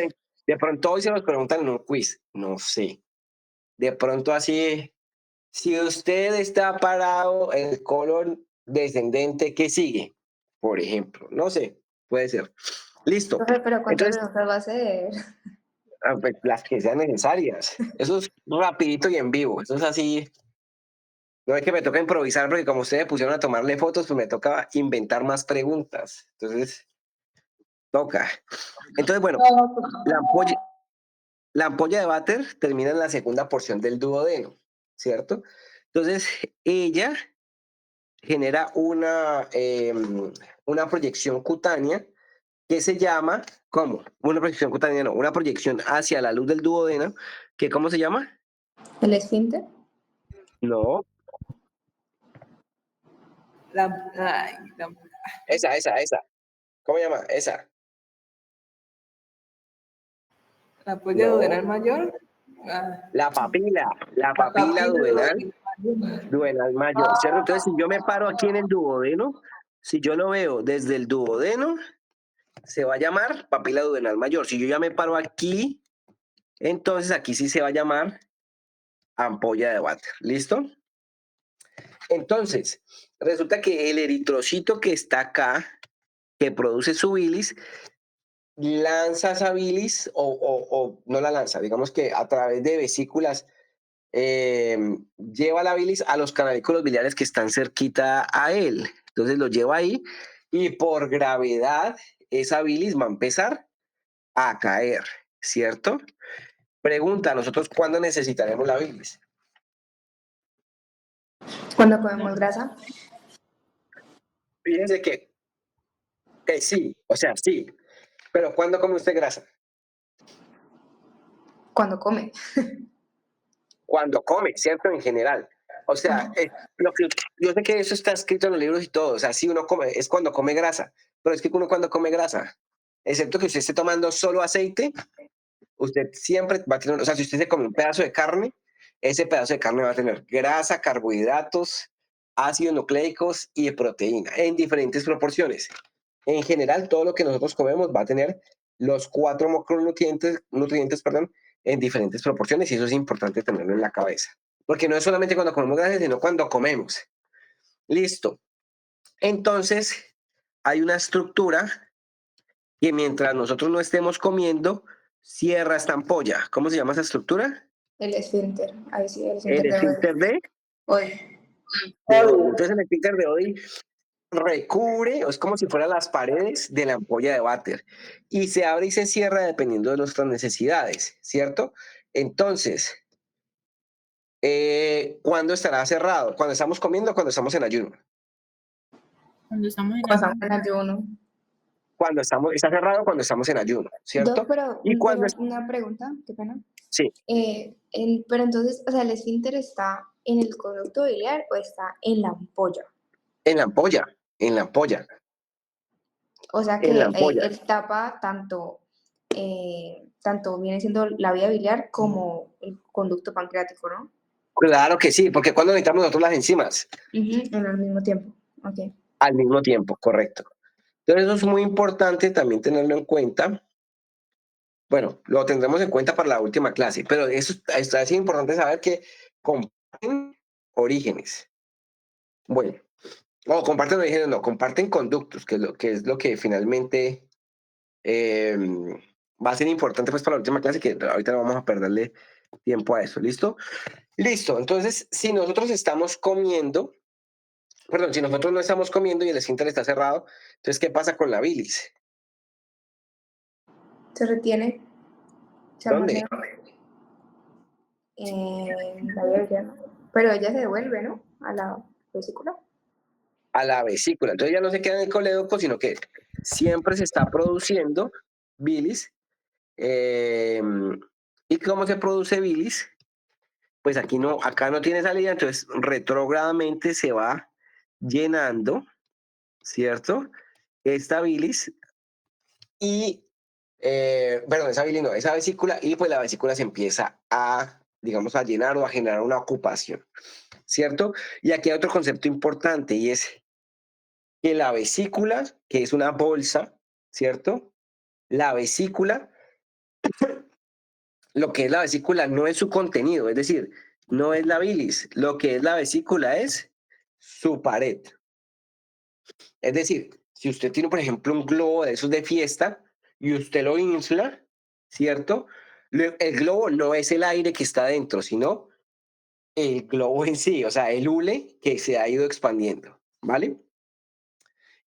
de pronto hoy se nos preguntan en un quiz, no sé. De pronto así, si usted está parado en el colon descendente, ¿qué sigue? Por ejemplo, no sé, puede ser. Listo. Profe, pero ¿cuántas Entonces, preguntas va a hacer? pues, las que sean necesarias. Eso es rapidito y en vivo. Eso es así. No es que me toca improvisar porque como ustedes pusieron a tomarle fotos, pues me toca inventar más preguntas. Entonces, toca. Entonces, bueno, No, pues, la ampolla, la ampolla de váter termina en la segunda porción del duodeno, ¿cierto? Entonces, ella genera una proyección cutánea que se llama, ¿cómo? Una proyección cutánea, no, una proyección hacia la luz del duodeno, que ¿cómo se llama? ¿El esfínter? No, Ay, esa. ¿Cómo se llama? Esa. la ampolla No, duodenal mayor. Ah, la papila la duodenal, duodenal. duodenal mayor, ¿cierto? Entonces, si yo me paro aquí en el duodeno, si yo lo veo desde el duodeno, se va a llamar papila duodenal mayor. Si yo ya me paro aquí, entonces aquí sí se va a llamar ampolla de váter. ¿Listo? Entonces, resulta que el eritrocito que está acá, que produce su bilis, lanza esa bilis o no la lanza, digamos que a través de vesículas lleva la bilis a los canalículos biliares que están cerquita a él. Entonces lo lleva ahí y por gravedad esa bilis va a empezar a caer, ¿cierto? Pregunta, ¿nosotros cuándo necesitaremos la bilis? ¿Cuándo comemos grasa? Fíjense que sí, o sea, sí, pero ¿cuándo come usted grasa? Cuando come. Cuando come, ¿cierto? En general. O sea, yo sé que eso está escrito en los libros y todo, o sea, sí uno come, es cuando come grasa, pero es que uno cuando come grasa, excepto que usted esté tomando solo aceite, usted siempre va a tener, o sea, si usted se come un pedazo de carne, ese pedazo de carne va a tener grasa, carbohidratos, ácidos nucleicos y proteína en diferentes proporciones. En general, todo lo que nosotros comemos va a tener los 4 nutrientes, perdón, en diferentes proporciones y eso es importante tenerlo en la cabeza. Porque no es solamente cuando comemos grasa, sino cuando comemos. Listo. Entonces, hay una estructura que mientras nosotros no estemos comiendo, cierra esta ampolla. ¿Cómo se llama esa estructura? El esfínter. Ahí sí, el El esfínter de esfínter Oddi. de Oddi. Entonces, el esfínter de Oddi recubre, es como si fueran las paredes de la ampolla de váter y se abre y se cierra dependiendo de nuestras necesidades, ¿cierto? Entonces, ¿cuándo estará cerrado? ¿Cuando estamos comiendo o cuando estamos en ayuno? Cuando estamos en Pasamos ayuno. en ayuno. Está cerrado cuando estamos en ayuno, ¿cierto? Y cuando Pero una pregunta, qué pena. sí, Pero entonces, o sea, ¿el esfínter está en el conducto biliar o está en la ampolla? en la ampolla, en la ampolla, O sea en la que ampolla. él tapa tanto viene siendo la vía biliar como el conducto pancreático, ¿no? Claro que sí, porque cuando necesitamos nosotros las enzimas, En el mismo tiempo. Ok. al mismo tiempo, correcto. Entonces eso es muy importante también tenerlo en cuenta. Bueno, lo tendremos en cuenta para la última clase, pero es importante saber que comparten orígenes. Bueno, o comparten orígenes, no, comparten conductos, que es lo que finalmente eh, va a ser importante pues para la última clase, que ahorita no vamos a perderle tiempo a eso, ¿listo? Listo, entonces, si nosotros estamos comiendo, perdón, si nosotros no estamos comiendo y el esfínter está cerrado, entonces, ¿qué pasa con la bilis? Se retiene, se ¿Dónde? almacena en la vía biliar, ¿no? Pero ella se devuelve, ¿no? A la vesícula. A la vesícula. Entonces ya no se queda en el colédoco, sino que siempre se está produciendo bilis. ¿Y cómo se produce bilis? Pues acá no tiene salida, entonces retrógradamente se va llenando, ¿cierto? Esta bilis y, perdón, esa bilis no, esa vesícula, y pues la vesícula se empieza a, digamos, a llenar o a generar una ocupación, ¿cierto? Y aquí hay otro concepto importante y es que la vesícula, que es una bolsa, ¿cierto? La vesícula, lo que es la vesícula no es su contenido, es decir, no es la bilis, lo que es la vesícula es su pared. Es decir, si usted tiene, por ejemplo, un globo de esos de fiesta, y usted lo infla, ¿cierto? El globo no es el aire que está dentro, sino el globo en sí, o sea, el hule que se ha ido expandiendo, ¿vale?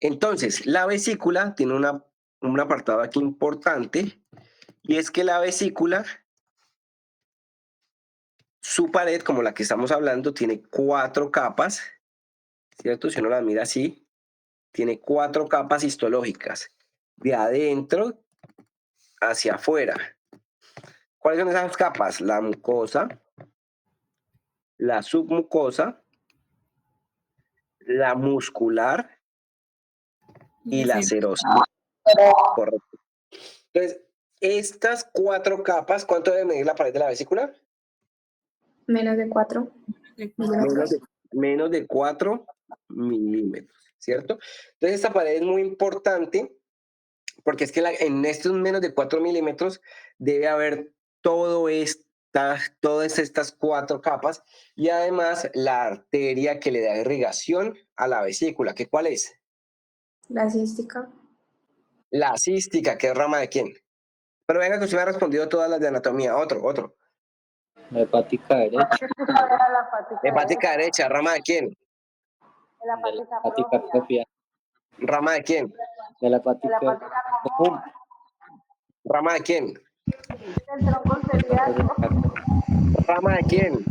Entonces, la vesícula tiene un apartado aquí importante, y es que la vesícula, su pared, como la que estamos hablando, tiene 4 capas, ¿cierto? Si uno la mira así, tiene 4 capas histológicas, de adentro hacia afuera. ¿Cuáles son esas capas? La mucosa, la submucosa, la muscular y la serosa. Correcto. Entonces, estas 4 capas, ¿cuánto debe medir la pared de la vesícula? Menos de 4 milímetros. Menos de 4 milímetros, ¿cierto? Entonces, esta pared es muy importante porque es que en estos menos de 4 milímetros debe haber todas estas 4 capas, y además la arteria que le da irrigación a la vesícula. ¿Qué cuál es? La cística. La cística, ¿que es rama de quién? Pero venga, que usted me ha respondido todas las de anatomía. Otro. La hepática derecha, Era la hepática Hepática derecha, ¿rama de quién? de la de la hepática hepática propia, propia, ¿Rama de quién? de la de la hepática hepática común, común, ¿Rama de quién? del tronco celíaco, ¿Rama de quién? de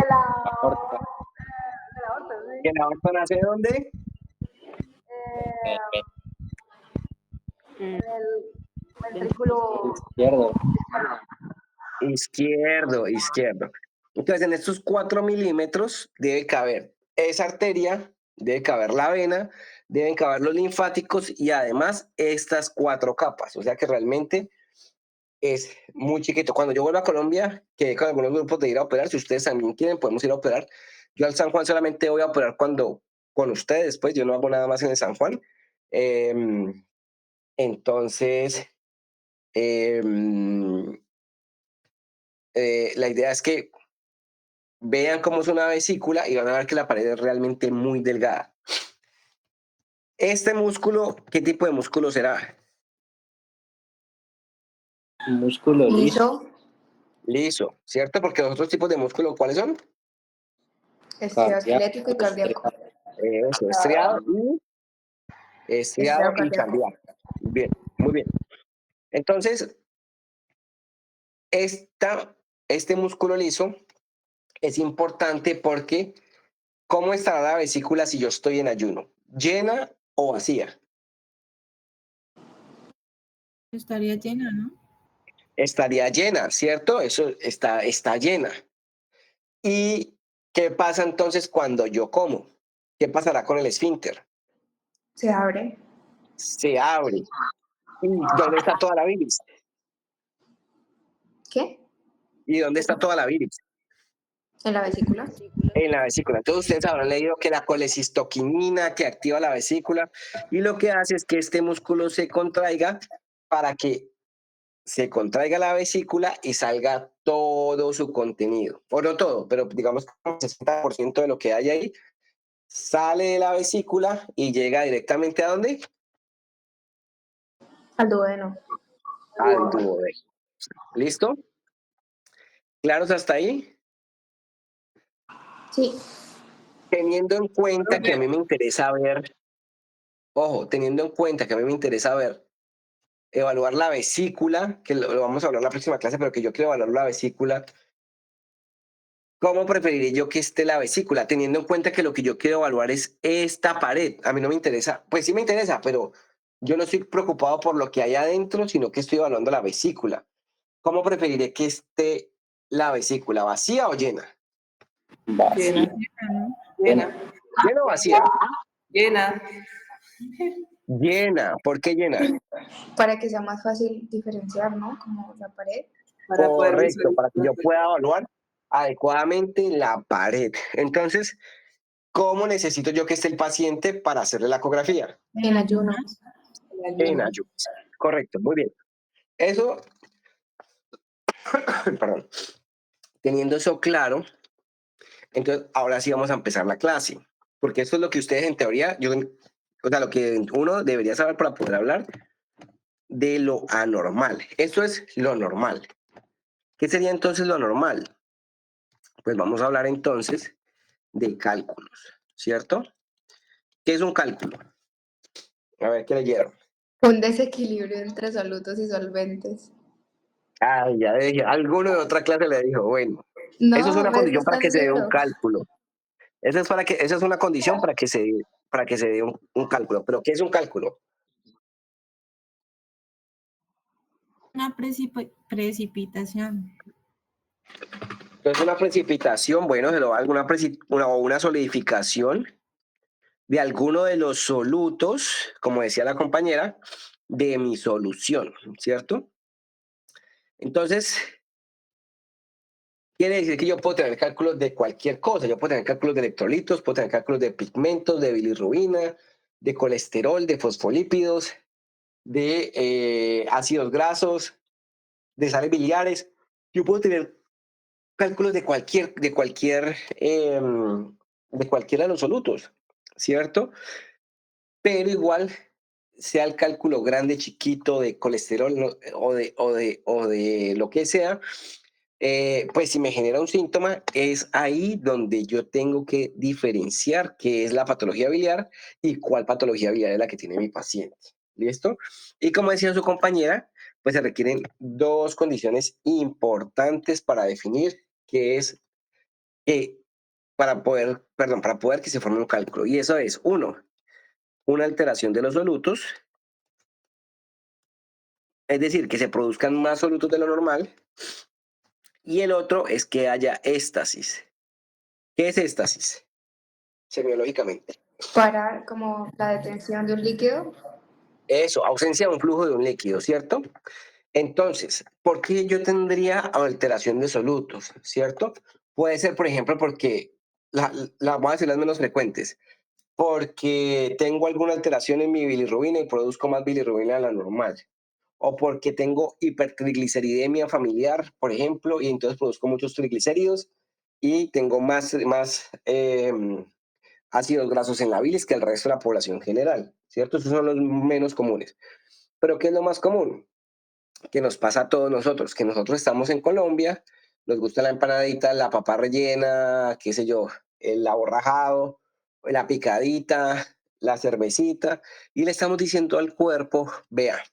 la aorta, aorta, sí. ¿Que la aorta nace de dónde? eh, En el ventrículo izquierdo, Izquierdo. Entonces, en estos 4 milímetros debe caber esa arteria, debe caber la vena, deben caber los linfáticos y además estas 4 capas. O sea que realmente es muy chiquito. Cuando yo vuelva a Colombia, que con algunos grupos de ir a operar, si ustedes también quieren, podemos ir a operar. Yo al San Juan solamente voy a operar cuando con ustedes, pues yo no hago nada más en el San Juan. Entonces, la idea es que vean cómo es una vesícula y van a ver que la pared es realmente muy delgada. Este músculo, ¿qué tipo de músculo será? músculo liso, Liso. Liso, ¿cierto? Porque los otros tipos de músculo, ¿cuáles son? Estriado cardíaco, esquelético y cardíaco. Eso, estriado Estriado y cardíaco. cardíaco. Bien, muy bien. Entonces, este músculo liso es importante porque ¿cómo estará la vesícula si yo estoy en ayuno? ¿Llena o vacía? Estaría llena, ¿no? Estaría llena, ¿cierto? Eso está llena. ¿Y qué pasa entonces cuando yo como? ¿Qué pasará con el esfínter? Se abre. Se abre. ¿Y dónde está toda la bilis? ¿Qué? ¿Y dónde está toda la bilis? En la vesícula. En la vesícula. Entonces ustedes habrán leído que la colecistoquinina que activa la vesícula, y lo que hace es que este músculo se contraiga para que se contraiga la vesícula y salga todo su contenido. O no todo, pero digamos que el 60% de lo que hay ahí sale de la vesícula y llega directamente ¿a dónde? Al duodeno. Al duodeno. ¿Listo? ¿Claros hasta ahí? Sí. Teniendo en cuenta que a mí me interesa ver, ojo, teniendo en cuenta que a mí me interesa ver, evaluar la vesícula, que lo vamos a hablar en la próxima clase, pero que yo quiero evaluar la vesícula. ¿Cómo preferiría yo que esté la vesícula? Teniendo en cuenta que lo que yo quiero evaluar es esta pared. A mí no me interesa, pues sí me interesa, pero yo no estoy preocupado por lo que hay adentro, sino que estoy evaluando la vesícula. ¿Cómo preferiré que esté la vesícula, vacía o llena? vacía, Llena, llena, ¿Llena o vacía? llena. Llena. ¿Por qué llena? Para que sea más fácil diferenciar, ¿no? Como la pared. Para poder Correcto, para que yo visualizar. pueda evaluar adecuadamente la pared. Entonces, ¿cómo necesito yo que esté el paciente para hacerle la ecografía? En ayuno. En ayunas. Correcto, muy bien. Eso, perdón, teniendo eso claro, entonces ahora sí vamos a empezar la clase, porque esto es lo que ustedes en teoría, o sea, lo que uno debería saber para poder hablar de lo anormal. Esto es lo normal. ¿Qué sería entonces lo normal? Pues vamos a hablar entonces de cálculos, ¿cierto? ¿Qué es un cálculo? A ver, ¿qué leyeron? Un desequilibrio entre solutos y solventes. Ay, ya dije, alguno de otra clase le dijo, bueno, eso es No, una pues condición para está en que el se dé un libro. cálculo. Esa es una condición para que se dé un cálculo. ¿Pero qué es un cálculo? Una precipitación. Entonces, una precipitación, bueno, se lo va alguna o una solidificación de alguno de los solutos, como decía la compañera, de mi solución, ¿cierto? Entonces, quiere decir que yo puedo tener cálculos de cualquier cosa. Yo puedo tener cálculos de electrolitos, puedo tener cálculos de pigmentos, de bilirrubina, de colesterol, de fosfolípidos, de ácidos grasos, de sales biliares. Yo puedo tener cálculos de cualquiera de los solutos, ¿cierto? Pero igual, sea el cálculo grande, chiquito, de colesterol o de lo que sea, pues si me genera un síntoma, es ahí donde yo tengo que diferenciar qué es la patología biliar y cuál patología biliar es la que tiene mi paciente. ¿Listo? Y como decía su compañera, pues se requieren dos condiciones importantes para definir qué es, para poder que se forme un cálculo. Y eso es, uno, una alteración de los solutos, es decir, que se produzcan más solutos de lo normal, y el otro es que haya éstasis. ¿Qué es éstasis? Semiológicamente. Para como la detención de un líquido. Eso, ausencia de un flujo de un líquido, ¿cierto? Entonces, ¿por qué yo tendría alteración de solutos, ¿cierto? Puede ser, por ejemplo, porque, voy a decir las menos frecuentes, porque tengo alguna alteración en mi bilirrubina y produzco más bilirrubina de la normal. O porque tengo hipertrigliceridemia familiar, por ejemplo, y entonces produzco muchos triglicéridos y tengo más ácidos grasos en la bilis que el resto de la población general, ¿cierto? Esos son los menos comunes. Pero ¿qué es lo más común? Que nos pasa a todos nosotros, que nosotros estamos en Colombia, nos gusta la empanadita, la papa rellena, qué sé yo, el aborrajado, la picadita, la cervecita, y le estamos diciendo al cuerpo, vea,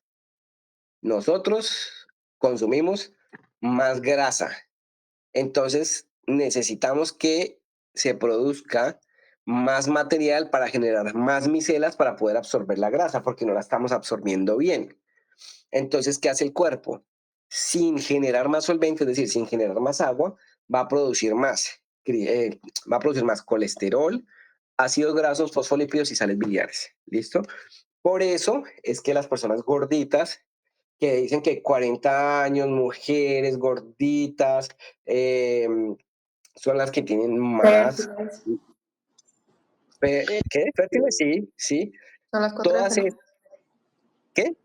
nosotros consumimos más grasa, entonces necesitamos que se produzca más material para generar más micelas para poder absorber la grasa, porque no la estamos absorbiendo bien. Entonces, ¿qué hace el cuerpo? Sin generar más solvente, es decir, sin generar más agua, va a producir más colesterol, ácidos grasos, fosfolípidos y sales biliares. ¿Listo? Por eso es que las personas gorditas que dicen que 40 años, mujeres gorditas, son las que tienen más... Fértiles. ¿Qué? ¿Fértiles? Sí, sí. Son las 4F, Todas ¿no? es... ¿Qué?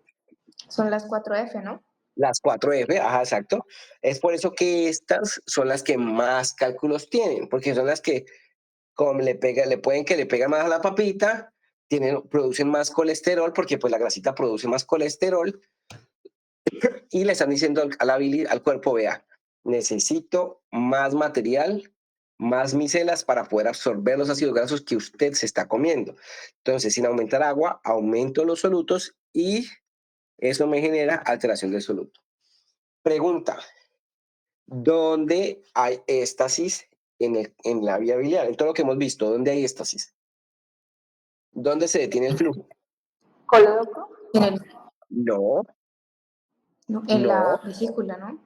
Son las 4F, ¿no? Las 4F, ajá, exacto. Es por eso que estas son las que más cálculos tienen, porque son las que, como le pegan más a la papita, producen más colesterol, porque pues la grasita produce más colesterol, y le están diciendo al cuerpo, vea, necesito más material, más micelas para poder absorber los ácidos grasos que usted se está comiendo. Entonces, sin aumentar agua, aumento los solutos y eso me genera alteración del soluto. Pregunta, ¿dónde hay éstasis en la vía biliar? En todo lo que hemos visto, ¿dónde hay éstasis? ¿Dónde se detiene el flujo? Coledoco. No, En la no, vesícula, ¿no?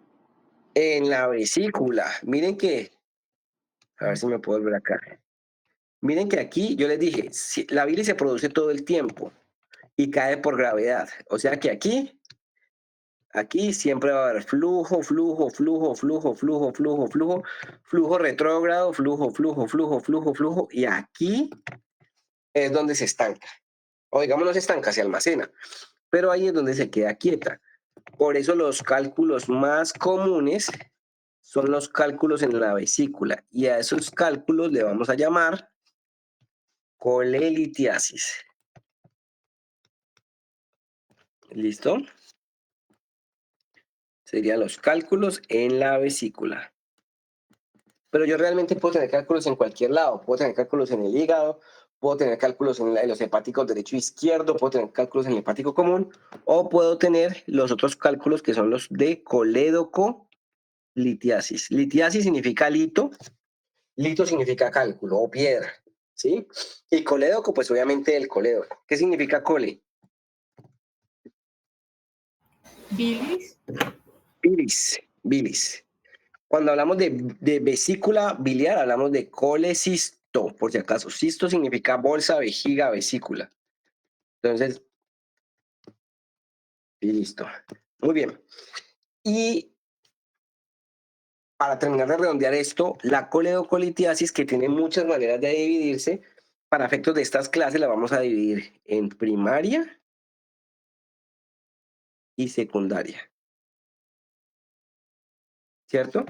en la vesícula. Miren que, a ver si me puedo volver acá. Miren que aquí yo les dije, la bilis se produce todo el tiempo y cae por gravedad. O sea que aquí siempre va a haber flujo, flujo, flujo, flujo, flujo, flujo, flujo, flujo retrógrado, flujo, flujo, flujo, flujo, flujo, y aquí es donde se estanca. O digamos no se estanca, se almacena, pero ahí es donde se queda quieta. Por eso los cálculos más comunes son los cálculos en la vesícula, y a esos cálculos le vamos a llamar colelitiasis. ¿Listo? Serían los cálculos en la vesícula. Pero yo realmente puedo tener cálculos en cualquier lado. Puedo tener cálculos en el hígado, puedo tener cálculos en los hepáticos derecho e izquierdo, puedo tener cálculos en el hepático común, o puedo tener los otros cálculos que son los de colédoco-litiasis. Litiasis significa lito, lito significa cálculo o piedra, ¿sí? Y colédoco, pues obviamente el colédoco. ¿Qué significa cole? Bilis. Bilis, bilis. Cuando hablamos de vesícula biliar, hablamos de colecisto, por si acaso. Cisto significa bolsa, vejiga, vesícula. Entonces, y listo. Muy bien. Y para terminar de redondear esto, la coledocolitiasis, que tiene muchas maneras de dividirse, para efectos de estas clases la vamos a dividir en primaria y secundaria. ¿Cierto?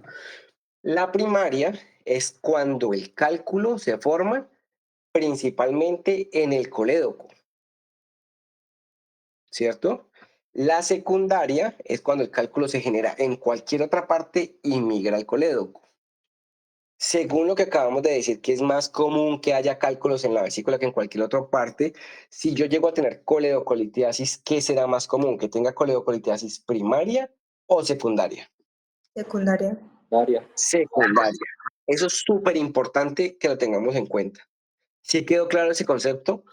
La primaria es cuando el cálculo se forma principalmente en el colédoco, ¿cierto? La secundaria es cuando el cálculo se genera en cualquier otra parte y migra al colédoco. Según lo que acabamos de decir, que es más común que haya cálculos en la vesícula que en cualquier otra parte, si yo llego a tener coledocolitiasis, ¿qué será más común? ¿Que tenga coledocolitiasis primaria o secundaria? Secundaria. Secundaria. Eso es súper importante que lo tengamos en cuenta. ¿Sí quedó claro ese concepto?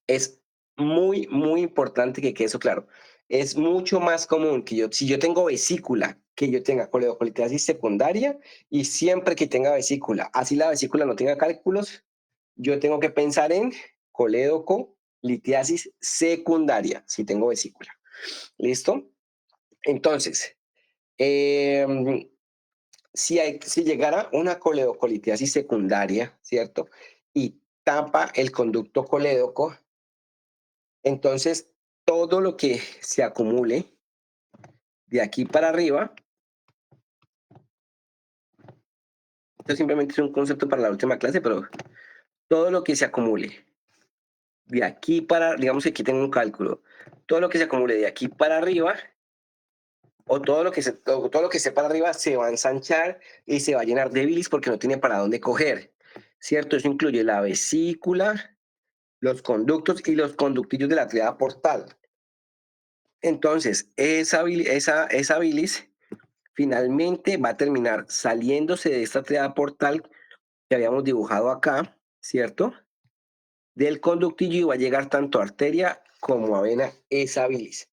Es muy, muy importante que quede eso claro. Es mucho más común que si yo tengo vesícula, que yo tenga coledocolitiasis secundaria, y siempre que tenga vesícula, así la vesícula no tenga cálculos, yo tengo que pensar en coledocolitiasis secundaria, si tengo vesícula. ¿Listo? Entonces, si llegara una coledocolitiasis secundaria, ¿cierto? Y tapa el conducto colédoco, entonces todo lo que se acumule de aquí para arriba, esto simplemente es un concepto para la última clase, pero todo lo que se acumule de aquí para, digamos que aquí tengo un cálculo, todo lo que se acumule de aquí para arriba, o todo lo que esté para arriba se va a ensanchar y se va a llenar de bilis porque no tiene para dónde coger, ¿cierto? Eso incluye la vesícula, los conductos y los conductillos de la tríada portal. Entonces, esa bilis finalmente va a terminar saliéndose de esta tríada portal que habíamos dibujado acá, ¿cierto? Del conductillo y va a llegar tanto a arteria como a vena esa bilis.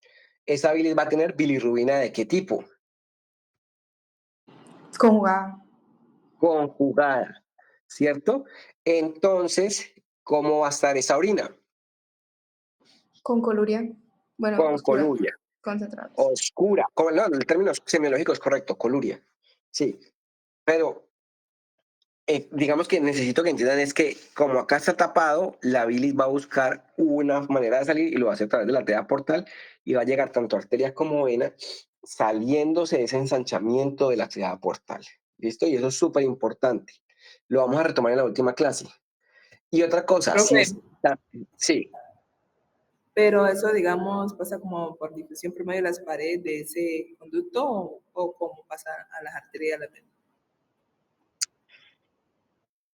Esa bilis va a tener bilirrubina ¿de qué tipo? Conjugada. Conjugada, ¿cierto? Entonces, ¿cómo va a estar esa orina? Con coluria. Bueno, Con oscura. coluria. Concentrados. Oscura. No, el término semiológico es correcto, coluria. Sí, pero digamos que necesito que entiendan es que como acá está tapado, la bilis va a buscar una manera de salir y lo va a hacer a través de la arteria portal y va a llegar tanto a arteria como vena saliéndose de ese ensanchamiento de la arteria portal. ¿Listo? Y eso es súper importante. Lo vamos a retomar en la última clase. Y otra cosa, Profe. sí. Pero eso, digamos, pasa como por difusión por medio de las paredes de ese conducto o cómo pasa a las arterias, a las venas.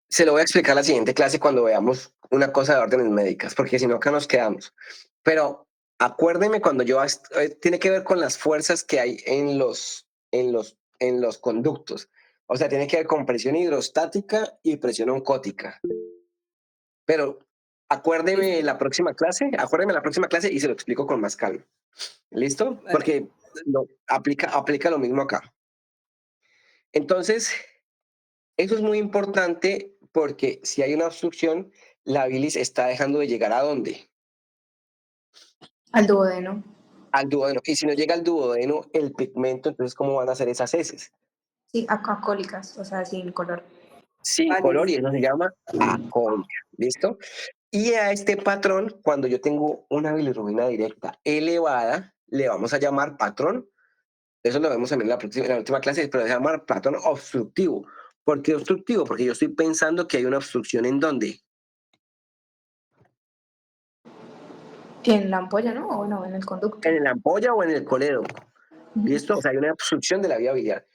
Se lo voy a explicar en la siguiente clase cuando veamos una cosa de órdenes médicas, porque si no acá nos quedamos. Pero acuérdeme cuando tiene que ver con las fuerzas que hay en los conductos. O sea, tiene que ver con presión hidrostática y presión oncótica. Pero acuérdeme la próxima clase y se lo explico con más calma. ¿Listo? Vale. Porque aplica lo mismo acá. Entonces, eso es muy importante porque si hay una obstrucción, la bilis está dejando de llegar ¿a dónde? Al duodeno. Al duodeno. Y si no llega al duodeno, el pigmento, entonces, ¿cómo van a ser esas heces? Sí, acólicas, o sea, sin color. Sin Vale. color, y eso se llama aconia. ¿Listo? Y a este patrón, cuando yo tengo una bilirrubina directa elevada, le vamos a llamar patrón. Eso lo vemos también en la última clase, pero se llama patrón obstructivo. ¿Por qué obstructivo? Porque yo estoy pensando que hay una obstrucción ¿en dónde? En la ampolla, ¿no? O no, en el conducto. En la ampolla o en el colédoco. ¿Listo? O sea, hay una obstrucción de la vía biliar.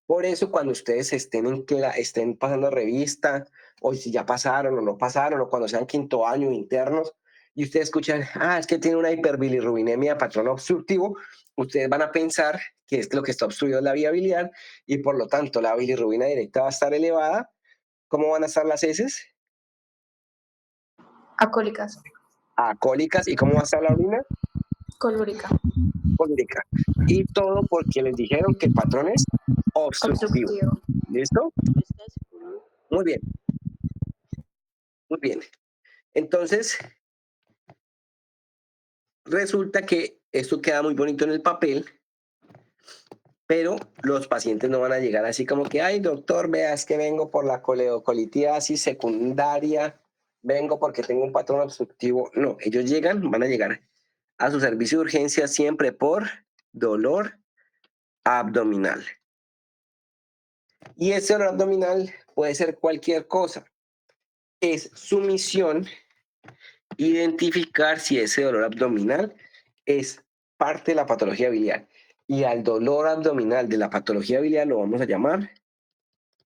Por eso, cuando ustedes estén pasando revista, o si ya pasaron o no pasaron, o cuando sean quinto año internos, y ustedes escuchan, es que tiene una hiperbilirrubinemia, patrón obstructivo, ustedes van a pensar que es lo que está obstruido es la vía biliar, y por lo tanto la bilirrubina directa va a estar elevada. ¿Cómo van a estar las heces? Acólicas. Acólicas. ¿Y cómo va a estar la orina? Colúrica. Colúrica. Y todo porque les dijeron que el patrón es obstructivo. Obstructivo. ¿Listo? Muy bien. Muy bien. Entonces, resulta que esto queda muy bonito en el papel, pero los pacientes no van a llegar así como que, ay, doctor, vea, es que vengo por la coledocolitiasis secundaria, vengo porque tengo un patrón obstructivo. No, ellos van a llegar a su servicio de urgencia siempre por dolor abdominal. Y ese dolor abdominal puede ser cualquier cosa. Es su misión identificar si ese dolor abdominal es parte de la patología biliar. Y al dolor abdominal de la patología biliar lo vamos a llamar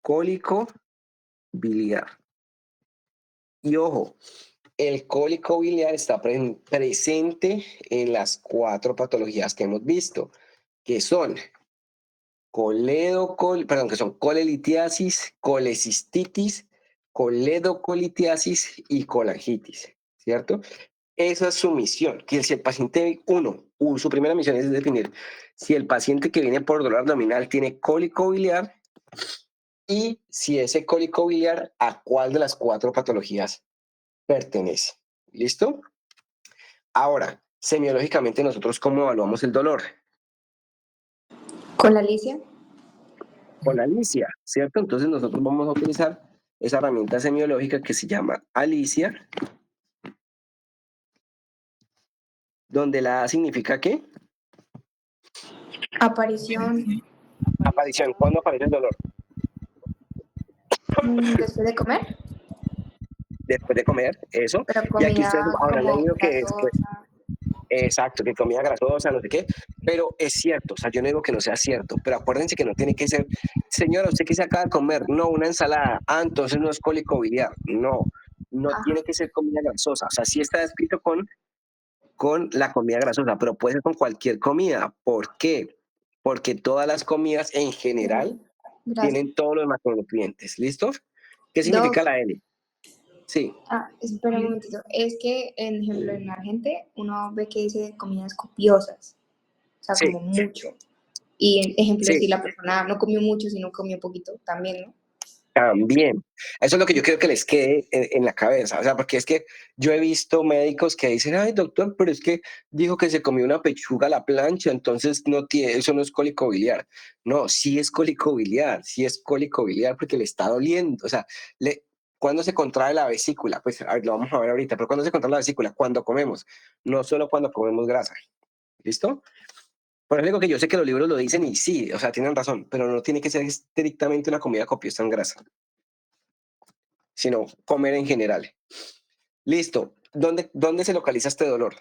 cólico biliar. Y ojo, el cólico biliar está presente en las 4 patologías que hemos visto, que son que son colelitiasis, colecistitis, coledocolitiasis y colangitis, ¿cierto? Esa es su misión, que si el paciente, su primera misión es definir si el paciente que viene por dolor abdominal tiene cólico biliar y si ese cólico biliar a cuál de las 4 patologías pertenece. ¿Listo? Ahora, semiológicamente nosotros ¿cómo evaluamos el dolor? Con la licia. Con la alicia, ¿cierto? Entonces nosotros vamos a utilizar esa herramienta semiológica que se llama alicia, donde la A significa ¿qué? Aparición. Aparición. ¿Cuándo aparece el dolor? Después de comer. Después de comer, eso. Pero Y aquí comida ustedes habrán como leído que grasosa. exacto, que comida grasosa, no sé qué, pero es cierto, o sea, yo no digo que no sea cierto, pero acuérdense que no tiene que ser, señora, ¿usted qué se acaba de comer? No, una ensalada, entonces no es cólico biliar, no tiene que ser comida grasosa, o sea, sí está escrito con la comida grasosa, pero puede ser con cualquier comida. ¿Por qué? Porque todas las comidas en general Grasa. tienen todos los macronutrientes, ¿listos? ¿Qué Doc. significa la L? Sí, Espera un momentito. Es que, en ejemplo, en la gente uno ve que dice comidas copiosas, o sea, sí, como mucho. Y, en ejemplo, sí. si la persona no comió mucho, sino comió poquito, también, ¿no? También. Eso es lo que yo quiero que les quede en la cabeza. O sea, porque es que yo he visto médicos que dicen, ay, doctor, pero es que dijo que se comió una pechuga a la plancha, entonces eso no es cólico biliar. No, sí es cólico biliar porque le está doliendo. O sea, ¿cuándo se contrae la vesícula? Pues a ver, lo vamos a ver ahorita, pero ¿cuándo se contrae la vesícula? Cuando comemos, no solo cuando comemos grasa. ¿Listo? Por eso digo que yo sé que los libros lo dicen y sí, o sea, tienen razón, pero no tiene que ser estrictamente una comida copiosa en grasa, sino comer en general. Listo. ¿Dónde se localiza este dolor?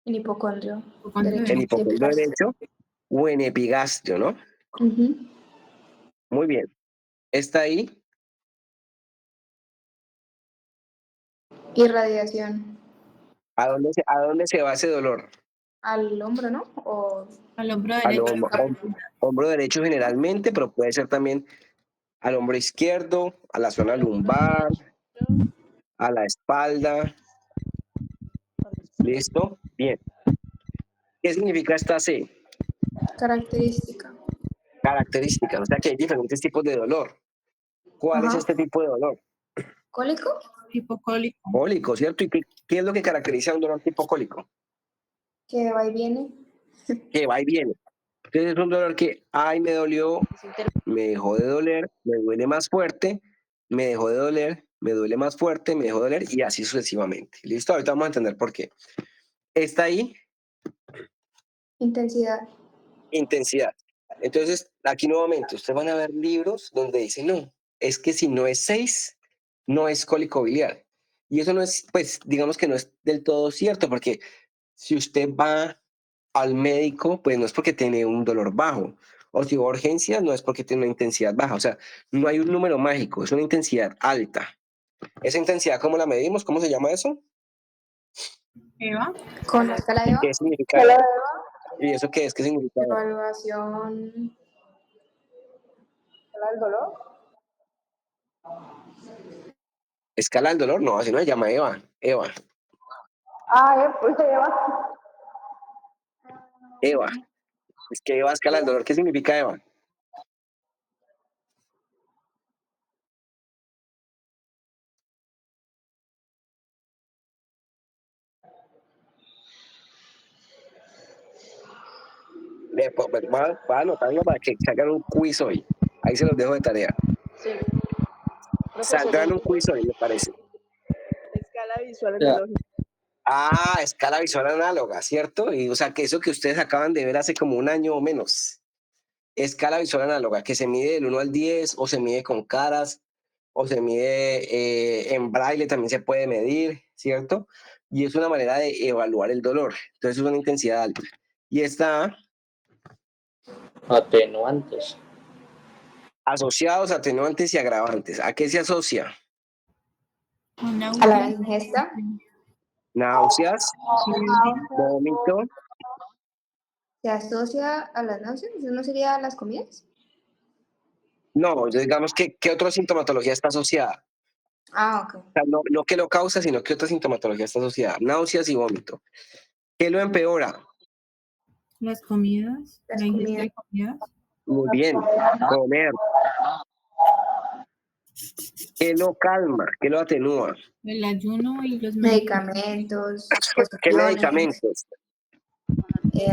En hipocondrio. Hipocondrio Derecho. ¿En derecho. hipocondrio derecho o en epigastrio, no? Ujú. Muy bien. Está ahí. Irradiación. ¿A dónde se va ese dolor? Al hombro, ¿no? O Al hombro Al derecho. hombro derecho generalmente, pero puede ser también al hombro izquierdo, a la zona lumbar, a la espalda. ¿Listo? Bien. ¿Qué significa esta C? característica. Características. O sea que hay diferentes tipos de dolor. ¿Cuál es Ajá. este tipo de dolor? ¿Cólico? Hipocólico. Cólico, ¿cierto? ¿Y qué es lo que caracteriza a un dolor tipo cólico? Que va y viene. Que va y viene. Entonces es un dolor que, ay, me dolió, me dejó de doler, me duele más fuerte, me dejó de doler, me duele más fuerte, me dejó de doler y así sucesivamente. ¿Listo? Ahorita vamos a entender por qué. Está ahí, Intensidad. intensidad. Entonces, aquí nuevamente, ustedes van a ver libros donde dicen, no, es que si no es 6, no es cólico biliar. Y eso no es, pues, digamos que no es del todo cierto, porque si usted va al médico, pues no es porque tiene un dolor bajo. O si va a urgencias, no es porque tiene una intensidad baja. O sea, no hay un número mágico, es una intensidad alta. Esa intensidad, ¿cómo la medimos? ¿Cómo se llama eso? Eva. Con la escala de ¿Y Eva, qué significa? Solo ¿Y eso qué es? ¿Qué significa? evaluación, el dolor. ¿Escala del dolor? No, así no se llama Eva. Eva. Pues se lleva. Eva. Es que Eva, escala del dolor. ¿Qué significa Eva? Va a anotarlo para que hagan un quiz hoy. Ahí se los dejo de tarea. Sí. Profesor, Saldrán un quiz hoy, me parece. escala visual Ya. analógica. Ah, escala visual análoga, ¿cierto? Y o sea, que eso que ustedes acaban de ver hace como un año o menos. Escala visual análoga, que se mide del 1 al 10, o se mide con caras, o se mide en braille, también se puede medir, ¿cierto? Y es una manera de evaluar el dolor. Entonces es una intensidad alta. Y está Atenuantes. asociados a atenuantes y agravantes. ¿A qué se asocia? Una a la ingesta, Náuseas, vómito. se asocia a las náuseas, ¿eso no sería a las comidas? No, digamos que ¿qué otra sintomatología está asociada? Ah, ok. O sea, no que lo causa, sino que otra sintomatología está asociada. Náuseas y vómito. ¿Qué lo empeora? Las comidas, Las la ingesta comidas. de comidas, Muy bien, comer. ¿Qué lo calma? ¿Qué lo atenúa? el ayuno y los Medicamentos, ¿Qué posiciones, medicamentos?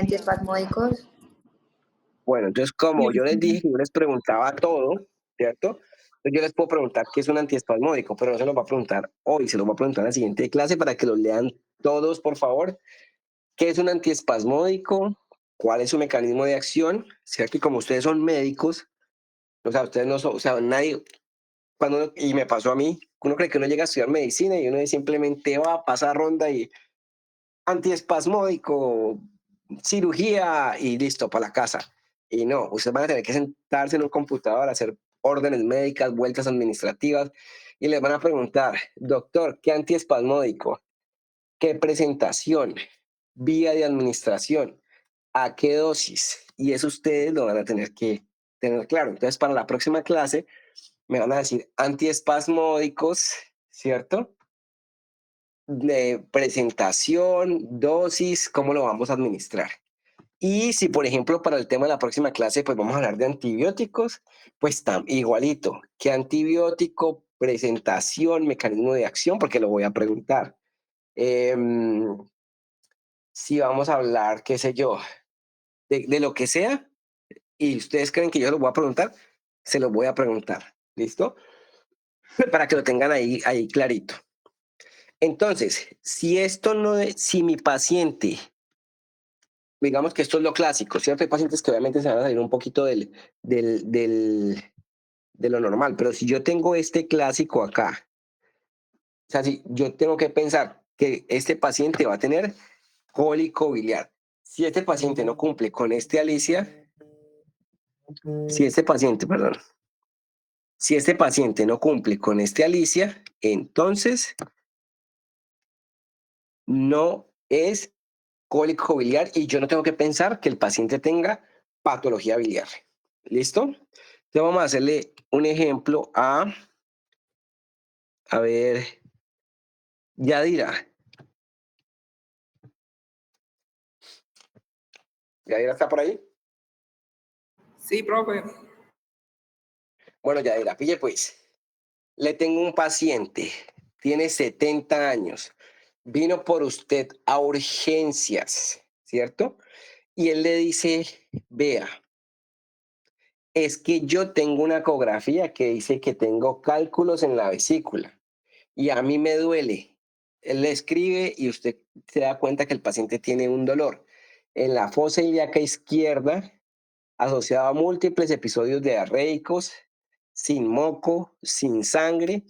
antiespasmódicos, Bueno, entonces como yo les dije que yo les preguntaba todo, ¿cierto? Entonces yo les puedo preguntar qué es un antiespasmódico, pero no se los va a preguntar hoy, se los va a preguntar en la siguiente clase para que los lean todos, por favor. ¿Qué es un antiespasmódico? ¿Cuál es su mecanismo de acción? ¿Cierto? Y como ustedes son médicos, o sea, ustedes no son, o sea, nadie, y me pasó a mí, uno cree que uno llega a estudiar medicina y uno simplemente va a pasar ronda y antiespasmódico, cirugía y listo, para la casa. Y no, ustedes van a tener que sentarse en un computador, hacer órdenes médicas, vueltas administrativas, y les van a preguntar, doctor, ¿qué antiespasmódico? ¿Qué presentación? ¿Vía de administración? ¿A qué dosis? Y eso ustedes lo van a tener que tener claro. Entonces, para la próxima clase, me van a decir antiespasmódicos, ¿cierto? De presentación, dosis, cómo lo vamos a administrar. Y si, por ejemplo, para el tema de la próxima clase, pues vamos a hablar de antibióticos, pues igualito. ¿Qué antibiótico? Presentación, mecanismo de acción, porque lo voy a preguntar. Si vamos a hablar, qué sé yo, de lo que sea, y ustedes creen que yo lo voy a preguntar, se los voy a preguntar. ¿Listo? Para que lo tengan ahí clarito. Entonces, si esto no, si mi paciente, digamos que esto es lo clásico, ¿cierto? Hay pacientes que obviamente se van a salir un poquito de lo normal, pero si yo tengo este clásico acá, o sea, si yo tengo que pensar que este paciente va a tener cólico biliar. Si este paciente no cumple con este Alicia, si este paciente no cumple con este Alicia, entonces no es cólico biliar y yo no tengo que pensar que el paciente tenga patología biliar. ¿Listo? Entonces vamos a hacerle un ejemplo a ver, Yadira. ¿Yadira está por ahí? Sí, profe. Bueno, Yadira, pille pues. Le tengo un paciente, tiene 70 años, vino por usted a urgencias, ¿cierto? Y él le dice, vea, es que yo tengo una ecografía que dice que tengo cálculos en la vesícula y a mí me duele. Él le escribe y usted se da cuenta que el paciente tiene un dolor en la fosa ilíaca izquierda asociado a múltiples episodios diarreicos, sin moco, sin sangre,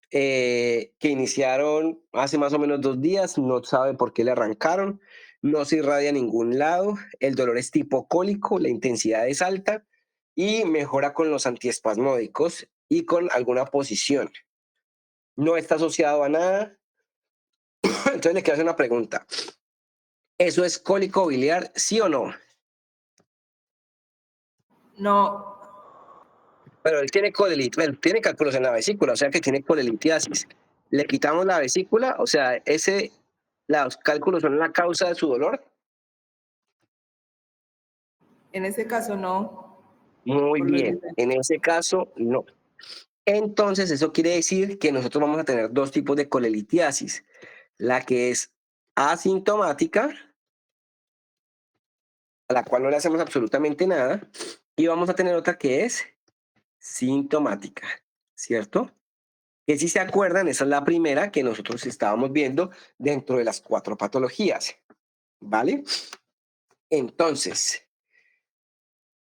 que iniciaron hace más o menos 2 días, no sabe por qué le arrancaron, no se irradia a ningún lado, el dolor es tipo cólico, la intensidad es alta y mejora con los antiespasmódicos y con alguna posición. No está asociado a nada. Entonces le quiero hacer una pregunta. ¿Eso es cólico biliar, sí o no? No, Pero él tiene colelitiasis, tiene cálculos en la vesícula, o sea que tiene colelitiasis. Le quitamos la vesícula, o sea, los cálculos son la causa de su dolor. en ese caso no. Muy Por lo bien, diferente. en ese caso no. Entonces eso quiere decir que nosotros vamos a tener 2 tipos de colelitiasis. La que es asintomática, a la cual no le hacemos absolutamente nada, y vamos a tener otra que es sintomática, ¿cierto? Que si se acuerdan, esa es la primera que nosotros estábamos viendo dentro de las 4 patologías, ¿vale? Entonces,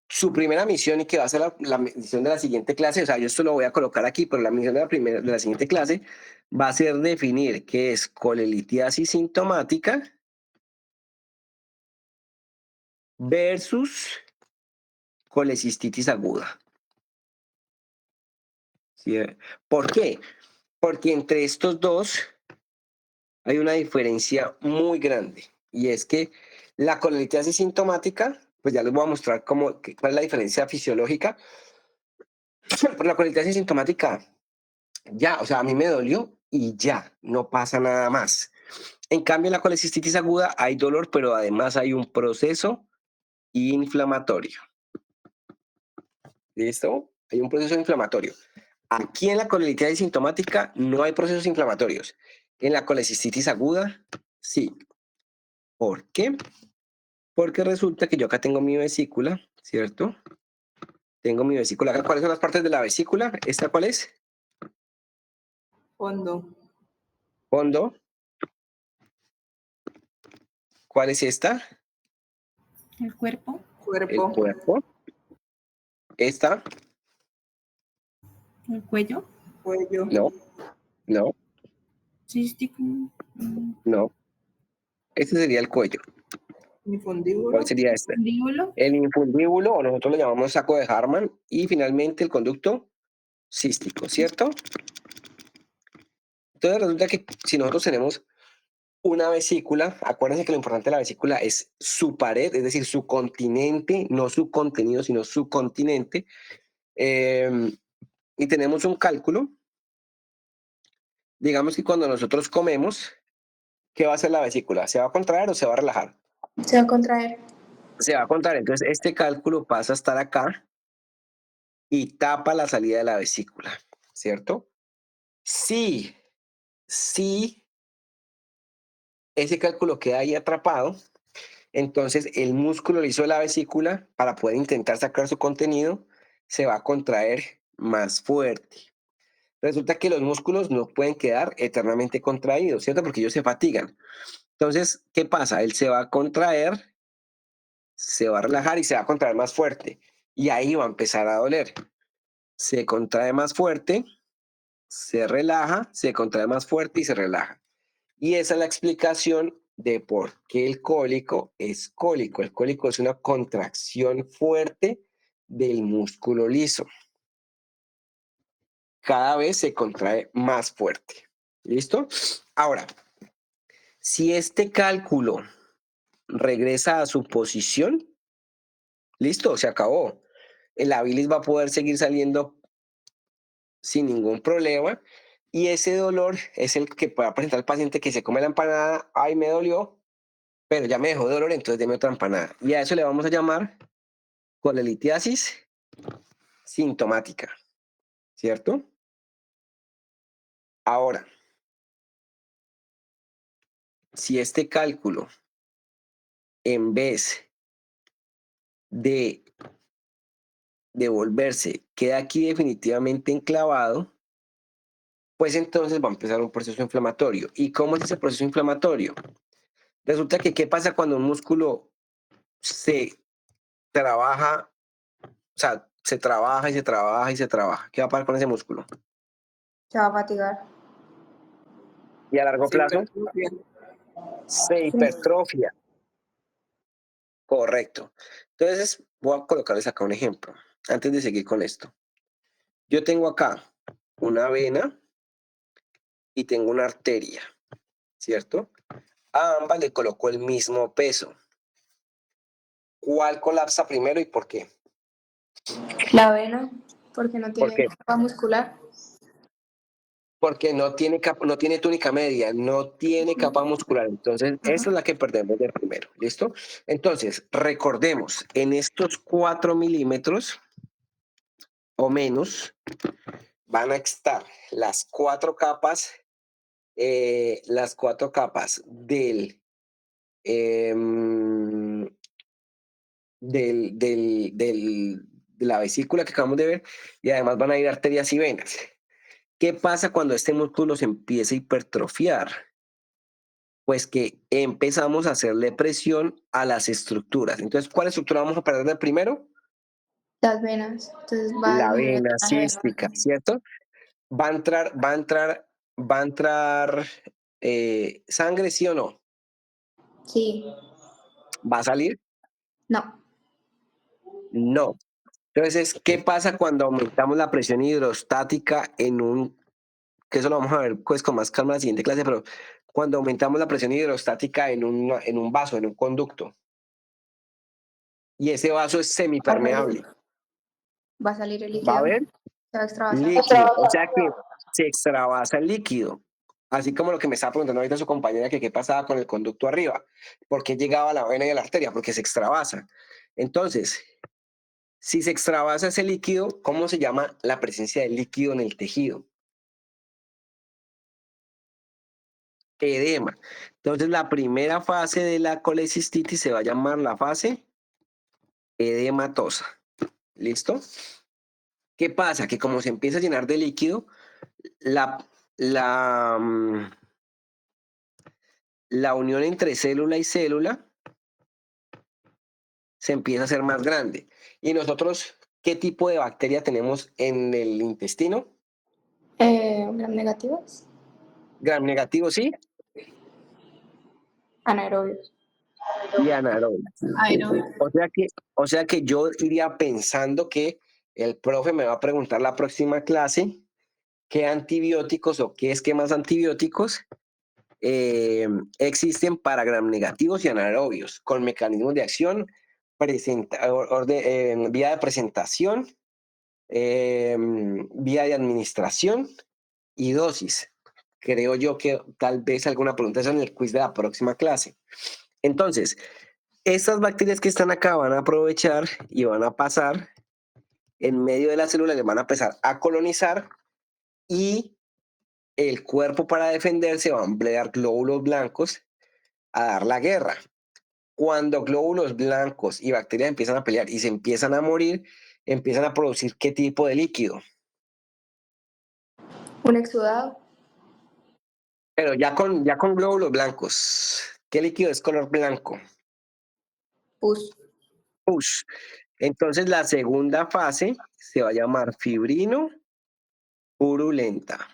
su primera misión, y que va a ser la misión de la siguiente clase, o sea, yo esto lo voy a colocar aquí, pero la misión de la siguiente clase va a ser definir qué es colelitiasis sintomática versus colecistitis aguda. ¿Sí? ¿Por qué? Porque entre estos dos hay una diferencia muy grande, y es que la colelitiasis sintomática, pues ya les voy a mostrar cuál es la diferencia fisiológica. Pero la colelitiasis sintomática, ya, o sea, a mí me dolió y ya, no pasa nada más. En cambio, en la colecistitis aguda hay dolor, pero además hay un proceso inflamatorio. ¿Listo? Hay un proceso inflamatorio. Aquí en la colelitiasis sintomática no hay procesos inflamatorios. En la colecistitis aguda, sí. ¿Por qué? Porque resulta que yo acá tengo mi vesícula, ¿cierto? Tengo mi vesícula acá. ¿Cuáles son las partes de la vesícula? ¿Esta cuál es? Fondo, Fondo. ¿Cuál es esta? El cuerpo, El cuerpo, cuerpo. Esta. el cuello, cuello, No, no, cístico, no. Este sería el cuello. ¿Cuál infundíbulo, sería este? mandíbulo, El infundíbulo, o nosotros lo llamamos saco de Hartmann, y finalmente el conducto cístico, ¿cierto? Entonces resulta que si nosotros tenemos una vesícula, acuérdense que lo importante de la vesícula es su pared, es decir, su continente, no su contenido, sino su continente, y tenemos un cálculo. Digamos que cuando nosotros comemos, ¿qué va a hacer la vesícula? ¿Se va a contraer o se va a relajar? Se va a contraer. Se va a contraer. Entonces este cálculo pasa a estar acá y tapa la salida de la vesícula, ¿cierto? Si ese cálculo queda ahí atrapado, entonces el músculo liso de la vesícula, para poder intentar sacar su contenido, se va a contraer más fuerte. Resulta que los músculos no pueden quedar eternamente contraídos, ¿cierto? Porque ellos se fatigan. Entonces, ¿qué pasa? Él se va a contraer, se va a relajar y se va a contraer más fuerte. Y ahí va a empezar a doler. Se contrae más fuerte, se relaja, se contrae más fuerte y se relaja. Y esa es la explicación de por qué el cólico es cólico. El cólico es una contracción fuerte del músculo liso. Cada vez se contrae más fuerte. ¿Listo? Ahora, si este cálculo regresa a su posición, listo, se acabó. La bilis va a poder seguir saliendo sin ningún problema. Y ese dolor es el que puede presentar el paciente que se come la empanada. Ay, me dolió, pero ya me dejó dolor, entonces deme otra empanada. Y a eso le vamos a llamar colelitiasis sintomática, ¿cierto? Ahora, si este cálculo, en vez de devolverse, queda aquí definitivamente enclavado, pues entonces va a empezar un proceso inflamatorio. ¿Y cómo es ese proceso inflamatorio? Resulta que, ¿qué pasa cuando un músculo se trabaja, o sea, se trabaja y se trabaja y se trabaja? ¿Qué va a pasar con ese músculo? Se va a fatigar. Y a largo Se plazo hipertrofia. se hipertrofia. Correcto. Entonces, voy a colocarles acá un ejemplo, antes de seguir con esto. Yo tengo acá una vena y tengo una arteria, ¿cierto? A ambas le coloco el mismo peso. ¿Cuál colapsa primero y por qué? La vena, porque no ¿Por tiene qué? capa muscular. Porque no tiene, no tiene túnica media, no tiene capa muscular. Entonces, esa es la que perdemos de primero. ¿Listo? Entonces, recordemos, en estos 4 milímetros o menos van a estar las 4 capas em, de la vesícula que acabamos de ver, y además van a ir arterias y venas. ¿Qué pasa cuando este músculo se empieza a hipertrofiar? Pues que empezamos a hacerle presión a las estructuras. Entonces, ¿cuál estructura vamos a perder de primero? Las venas. Entonces va a La disminuir el vena tamaño de la cística, vena. ¿cierto? Va a entrar sangre, ¿sí o no? Sí. ¿Va a salir? No. No. Entonces, ¿qué pasa cuando aumentamos la presión hidrostática que eso lo vamos a ver pues con más calma en la siguiente clase, pero cuando aumentamos la presión hidrostática en un vaso, en un conducto, y ese vaso es semipermeable, Va a salir el va a líquido. haber Se va a extravasar. líquido, o sea que se extravasa el líquido. Así como lo que me estaba preguntando ahorita su compañera, que qué pasaba con el conducto arriba, por qué llegaba a la vena y a la arteria, porque se extravasa. Entonces, si se extravasa ese líquido, ¿cómo se llama la presencia del líquido en el tejido? Edema. Entonces, la primera fase de la colecistitis se va a llamar la fase edematosa. ¿Listo? ¿Qué pasa? Que como se empieza a llenar de líquido, la, la, mm, la unión entre célula y célula se empieza a hacer más grande. Y nosotros, ¿qué tipo de bacteria tenemos en el intestino? Gram negativos. Gram negativo, sí, Anaerobios. y anaerobios. Aerobio. O sea que yo iría pensando que el profe me va a preguntar la próxima clase qué antibióticos o qué esquemas antibióticos existen para gram negativos y anaerobios, con mecanismos de acción, vía de presentación, vía de administración y dosis. Creo yo que tal vez alguna pregunta es en el quiz de la próxima clase. Entonces, estas bacterias que están acá van a aprovechar y van a pasar en medio de las células, les van a empezar a colonizar y el cuerpo para defenderse va a emplear glóbulos blancos a dar la guerra. Cuando glóbulos blancos y bacterias empiezan a pelear y se empiezan a morir, empiezan a producir ¿qué tipo de líquido? Un exudado. Pero ya con glóbulos blancos. ¿Qué líquido es color blanco? Pus. Push. Entonces la segunda fase se va a llamar fibrino purulenta.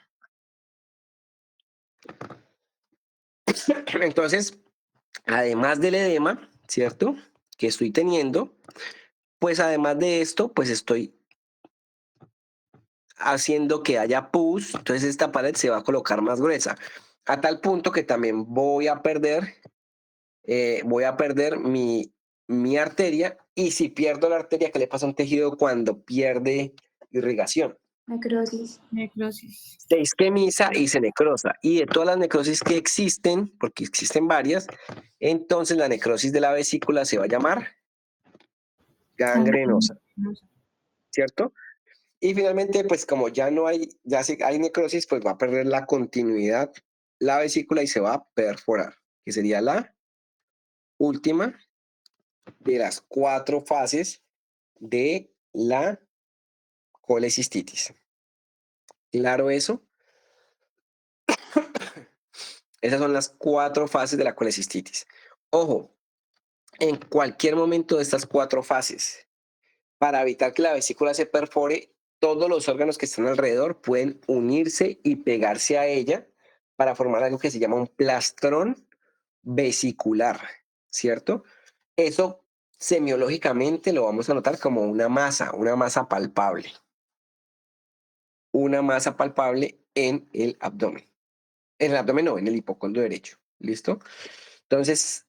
Entonces, además del edema, ¿cierto? Que estoy teniendo, pues además de esto, pues estoy haciendo que haya pus, entonces esta pared se va a colocar más gruesa, a tal punto que también voy a perder mi arteria, y si pierdo la arteria, ¿qué le pasa a un tejido cuando pierde irrigación? Necrosis. Necrosis. Se isquemiza y se necrosa. Y de todas las necrosis que existen, porque existen varias, entonces la necrosis de la vesícula se va a llamar gangrenosa, ¿cierto? Y finalmente, pues como ya no hay, ya hay necrosis, pues va a perder la continuidad la vesícula y se va a perforar, que sería la última de las 4 fases de la colecistitis. ¿Claro eso? Esas son las 4 fases de la colecistitis. Ojo, en cualquier momento de estas 4 fases, para evitar que la vesícula se perfore, todos los órganos que están alrededor pueden unirse y pegarse a ella para formar algo que se llama un plastrón vesicular, ¿cierto? Eso semiológicamente lo vamos a notar como una masa palpable. Una masa palpable en el abdomen. En el abdomen no, en el hipocondrio derecho. ¿Listo? Entonces,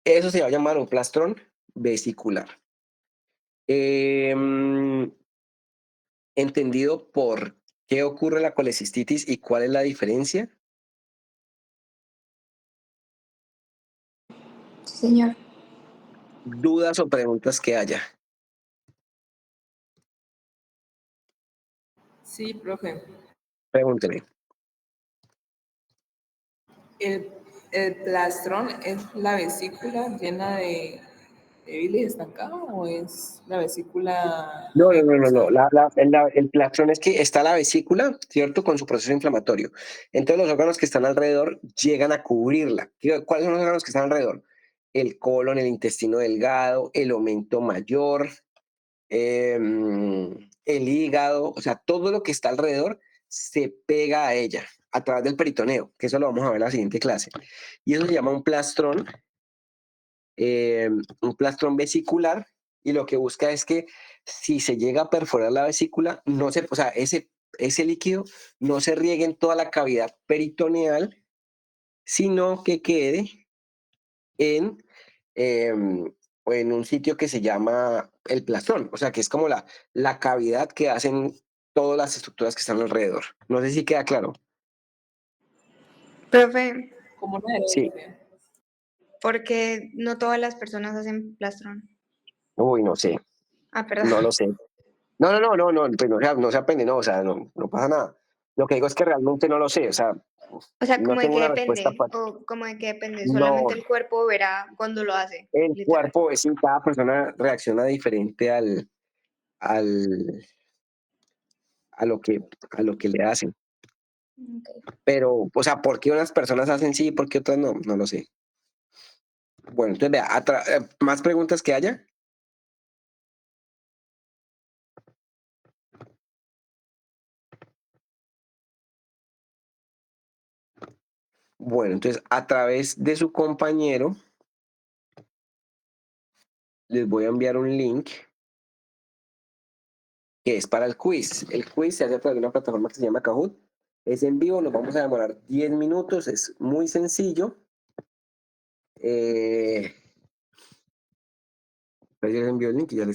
eso se va a llamar un plastrón vesicular. ¿Entendido por qué ocurre la colecistitis y cuál es la diferencia? Sí, señor. ¿Dudas o preguntas que haya? Sí, profe. Pregúnteme. ¿El plastrón es la vesícula llena de bilis estancada o es la vesícula No. cruzada? El plastrón es que está la vesícula, ¿cierto? Con su proceso inflamatorio. Entonces los órganos que están alrededor llegan a cubrirla. ¿Cuáles son los órganos que están alrededor? El colon, el intestino delgado, el omento mayor, el hígado, o sea, todo lo que está alrededor se pega a ella a través del peritoneo, que eso lo vamos a ver en la siguiente clase. Y eso se llama un plastrón vesicular, y lo que busca es que si se llega a perforar la vesícula, no se, o sea, ese líquido no se riegue en toda la cavidad peritoneal, sino que quede en, en un sitio que se llama el plastrón, o sea, que es como la cavidad que hacen todas las estructuras que están alrededor. No sé si queda claro. Profe, Como una Sí. herencia. porque no todas las personas hacen plastrón. Uy, no sé, Ah, perdón. no lo sé. No, pues no se aprende, no, o sea, no pasa nada. Lo que digo es que realmente no lo sé, o sea, O sea, no ¿como de tengo qué una respuesta depende? para... ¿O como de qué depende? No, Solamente el cuerpo verá cuando lo hace, el literal. cuerpo es en cada persona reacciona diferente al, a lo que le hacen. Ok. Pero, o sea, ¿por qué unas personas hacen sí y por qué otras no? No lo sé. Bueno, entonces vea, ¿más preguntas que haya? Bueno, entonces a través de su compañero les voy a enviar un link que es para el quiz. El quiz se hace a través de una plataforma que se llama Kahoot. Es en vivo, nos vamos a demorar 10 minutos, es muy sencillo. Pues yo les envío el link y ya les